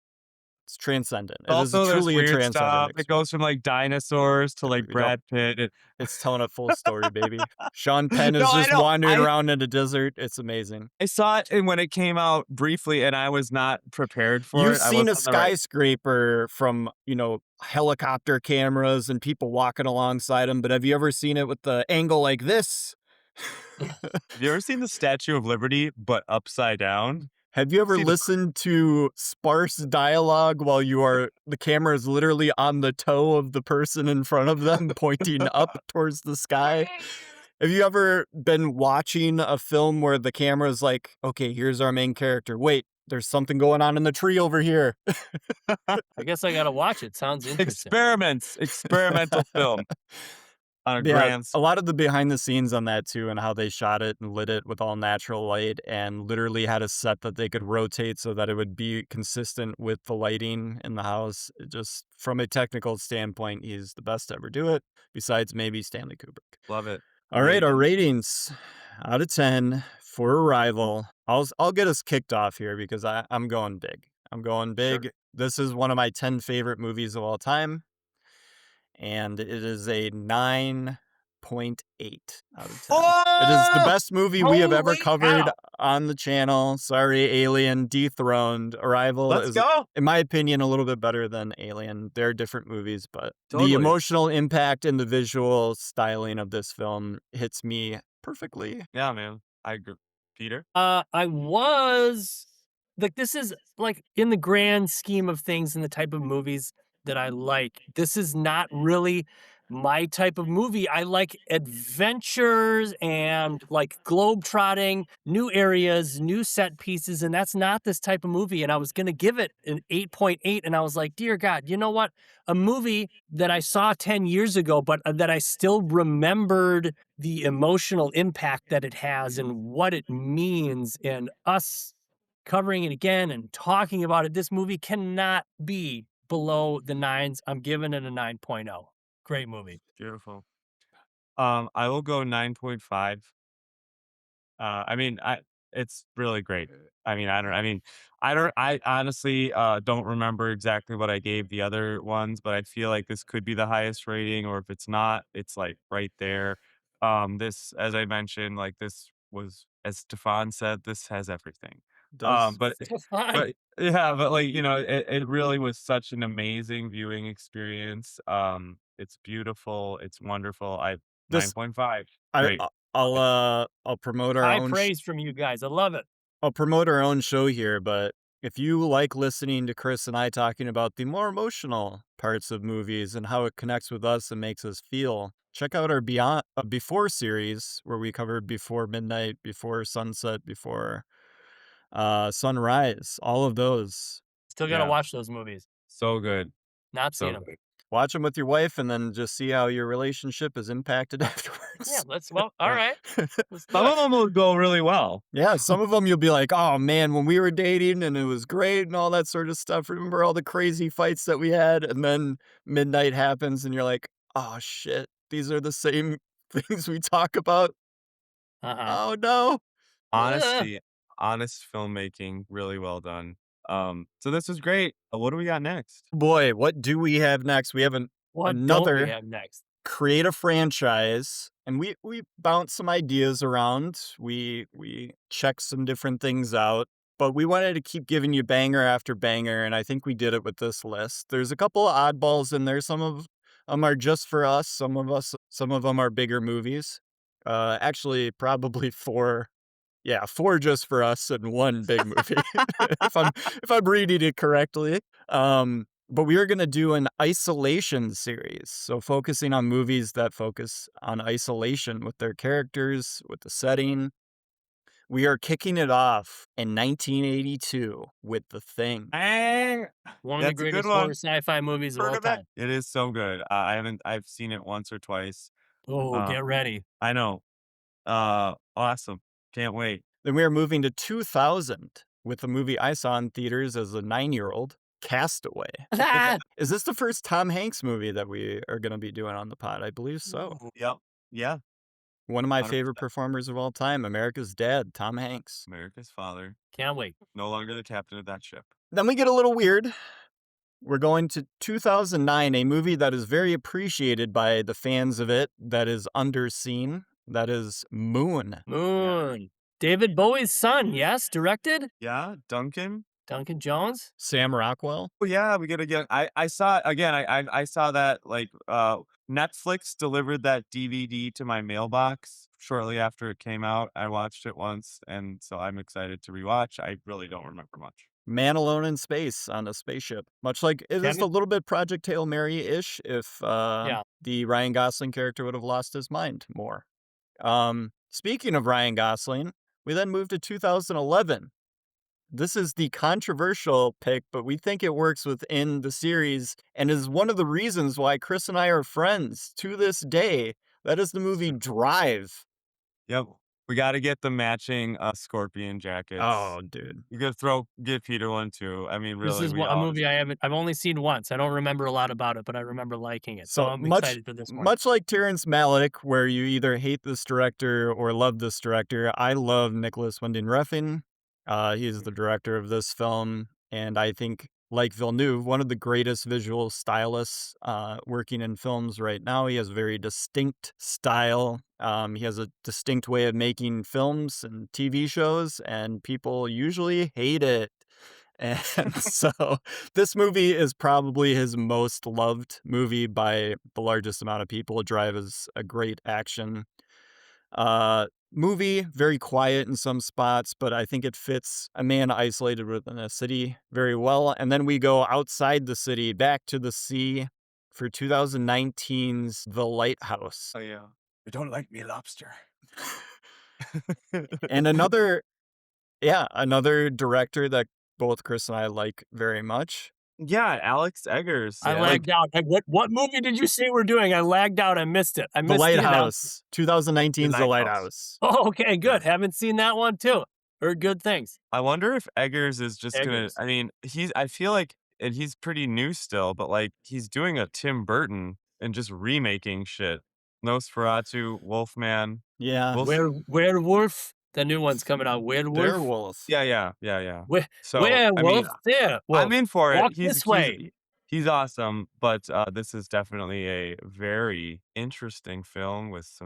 transcendent. It is Also, there's truly a weird transcendent stuff. It experience. goes from like dinosaurs to like Yep. Brad Pitt. It's telling a full story, baby. Sean Penn is No, I just know. wandering around in a desert. It's amazing. I saw it when it came out briefly, and I was not prepared for You've it. I seen a wasn't on the right- skyscraper from, helicopter cameras and people walking alongside them, but have you ever seen it with the angle like this? Have you ever seen the Statue of Liberty, but upside down? Have you ever listened to sparse dialogue while the camera is literally on the toe of the person in front of them, pointing up towards the sky? Have you ever been watching a film where the camera's like, okay, here's our main character. Wait, there's something going on in the tree over here. I guess I gotta watch it. Sounds interesting. Experimental film. On a grand a lot of the behind the scenes on that too, and how they shot it and lit it with all natural light and literally had a set that they could rotate so that it would be consistent with the lighting in the house. It just from a technical standpoint, he's the best to ever do it, besides maybe Stanley Kubrick. Love it. All right, our ratings out of 10 for Arrival. I'll get us kicked off here because I'm going big. I'm going big. Sure. This is one of my 10 favorite movies of all time. And it is a 9.8 out of 10. Oh! It is the best movie we have ever Holy covered cow! on the channel. Sorry, Alien, dethroned. Arrival Let's is, go. in my opinion, a little bit better than Alien. They're different movies, but Totally. the emotional impact and the visual styling of this film hits me perfectly. Yeah, man. I agree. Peter? I was like, this is like in the grand scheme of things and the type of movies that I like, this is not really my type of movie. I like adventures and like globetrotting, new areas, new set pieces, and that's not this type of movie. And I was going to give it an 8.8, and I was like, dear God, you know what? A movie that I saw 10 years ago, but that I still remembered the emotional impact that it has and what it means, and us covering it again and talking about it. This movie cannot be below the 9s. I'm giving it a 9.0. Great movie. Beautiful. I will go 9.5. It's really great. I honestly don't remember exactly what I gave the other ones, but I feel like this could be the highest rating, or if it's not, it's like right there. This, as I mentioned, like this was, as Stefan said, this has everything. But yeah, but like, it really was such an amazing viewing experience. It's beautiful, it's wonderful. 9.5. Great. I'll promote our high own praise from you guys. I love it. I'll promote our own show here, but if you like listening to Chris and I talking about the more emotional parts of movies and how it connects with us and makes us feel, check out our Before series, where we covered Before Midnight, Before Sunset, Before Sunrise, all of those. Still gotta watch those movies. So good. Not seen them. Watch them with your wife and then just see how your relationship is impacted afterwards. Yeah, all right. Some of them will go really well. Yeah, some of them you'll be like, oh man, when we were dating and it was great and all that sort of stuff. Remember all the crazy fights that we had? And then midnight happens and you're like, oh shit, these are the same things we talk about. Oh no. Honesty, honest filmmaking, really well done. So this was great. What do we got next? Boy, what do we have next? We have What another don't we have next? create a franchise and we bounced some ideas around. We checked some different things out, but we wanted to keep giving you banger after banger, and I think we did it with this list. There's a couple of oddballs in there. Some of them are just for us. Some of them are bigger movies. Actually, probably four. Yeah, four just for us and one big movie. If I'm reading it correctly. But we are gonna do an isolation series, so focusing on movies that focus on isolation with their characters, with the setting. We are kicking it off in 1982 with The Thing. One of the That's a good greatest horror one. sci-fi movies of all time. It is so good. I've seen it once or twice. Oh, get ready. I know. Awesome. Can't wait. Then we are moving to 2000 with a movie I saw in theaters as a 9-year-old, Castaway. Is this the first Tom Hanks movie that we are going to be doing on the pod? I believe so. Yep. Yeah. One of my 100%. favorite performers of all time, America's dad, Tom Hanks. America's father. Can't wait. No longer the captain of that ship. Then we get a little weird. We're going to 2009, a movie that is very appreciated by the fans of it, that is underseen. That is Moon. Moon. David Bowie's son, yes, directed? Yeah, Duncan Jones? Sam Rockwell. Oh yeah, we get a young. I saw again. I saw that like Netflix delivered that DVD to my mailbox shortly after it came out. I watched it once, and so I'm excited to rewatch. I really don't remember much. Man alone in space on a spaceship. Much like, it is a little bit Project Hail Mary-ish if the Ryan Gosling character would have lost his mind more. Speaking of Ryan Gosling, we then moved to 2011. This is the controversial pick, but we think it works within the series and is one of the reasons why Chris and I are friends to this day. That is the movie Drive. Yep. We got to get the matching scorpion jackets. Oh, dude. You could give Peter one too. I mean, really. This is a movie I've only seen once. I don't remember a lot about it, but I remember liking it. So I'm excited for this one. Much like Terrence Malick, where you either hate this director or love this director, I love Nicholas Winding Refn. He is the director of this film, and I think, like Villeneuve, one of the greatest visual stylists working in films right now. He has a very distinct style. He has a distinct way of making films and TV shows, and people usually hate it. And so this movie is probably his most loved movie by the largest amount of people. Drive is a great action movie, very quiet in some spots, but I think it fits a man isolated within a city very well. And then we go outside the city, back to the sea for 2019's The Lighthouse. Oh yeah. You don't like me, lobster. And another director that both Chris and I like very much. Yeah, Alex Eggers. I lagged out. What movie did you say we're doing? I lagged out. I missed it. I missed The Lighthouse. 2019's The Lighthouse. Oh, okay, good. Haven't seen that one too. Heard good things. I wonder if Eggers is just gonna. I mean, I feel like, and he's pretty new still, but like he's doing a Tim Burton and just remaking shit. Nosferatu, Wolfman. Yeah. Werewolf. The new one's coming out. Werewolf. Yeah. So Werewolf. I'm in for it. Walk this way. He's awesome, but this is definitely a very interesting film with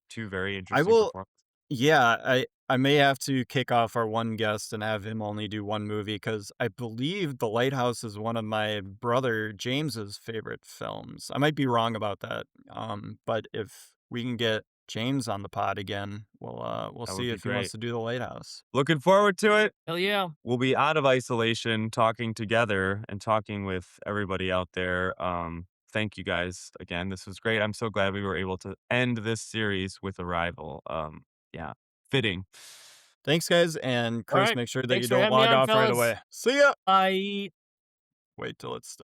two very interesting performances. Yeah, I may have to kick off our one guest and have him only do one movie, because I believe The Lighthouse is one of my brother James's favorite films. I might be wrong about that, but if we can get James on the pod again, we'll see if he wants to do The Lighthouse. Looking forward to it. Hell yeah. We'll be out of isolation, talking together and talking with everybody out there. Thank you guys again. This was great. I'm so glad we were able to end this series with Arrival. Yeah, fitting. Thanks, guys, and Chris, right. make sure that Thanks you for don't having me log on, off right fellas. away. See ya. Bye. Wait till it's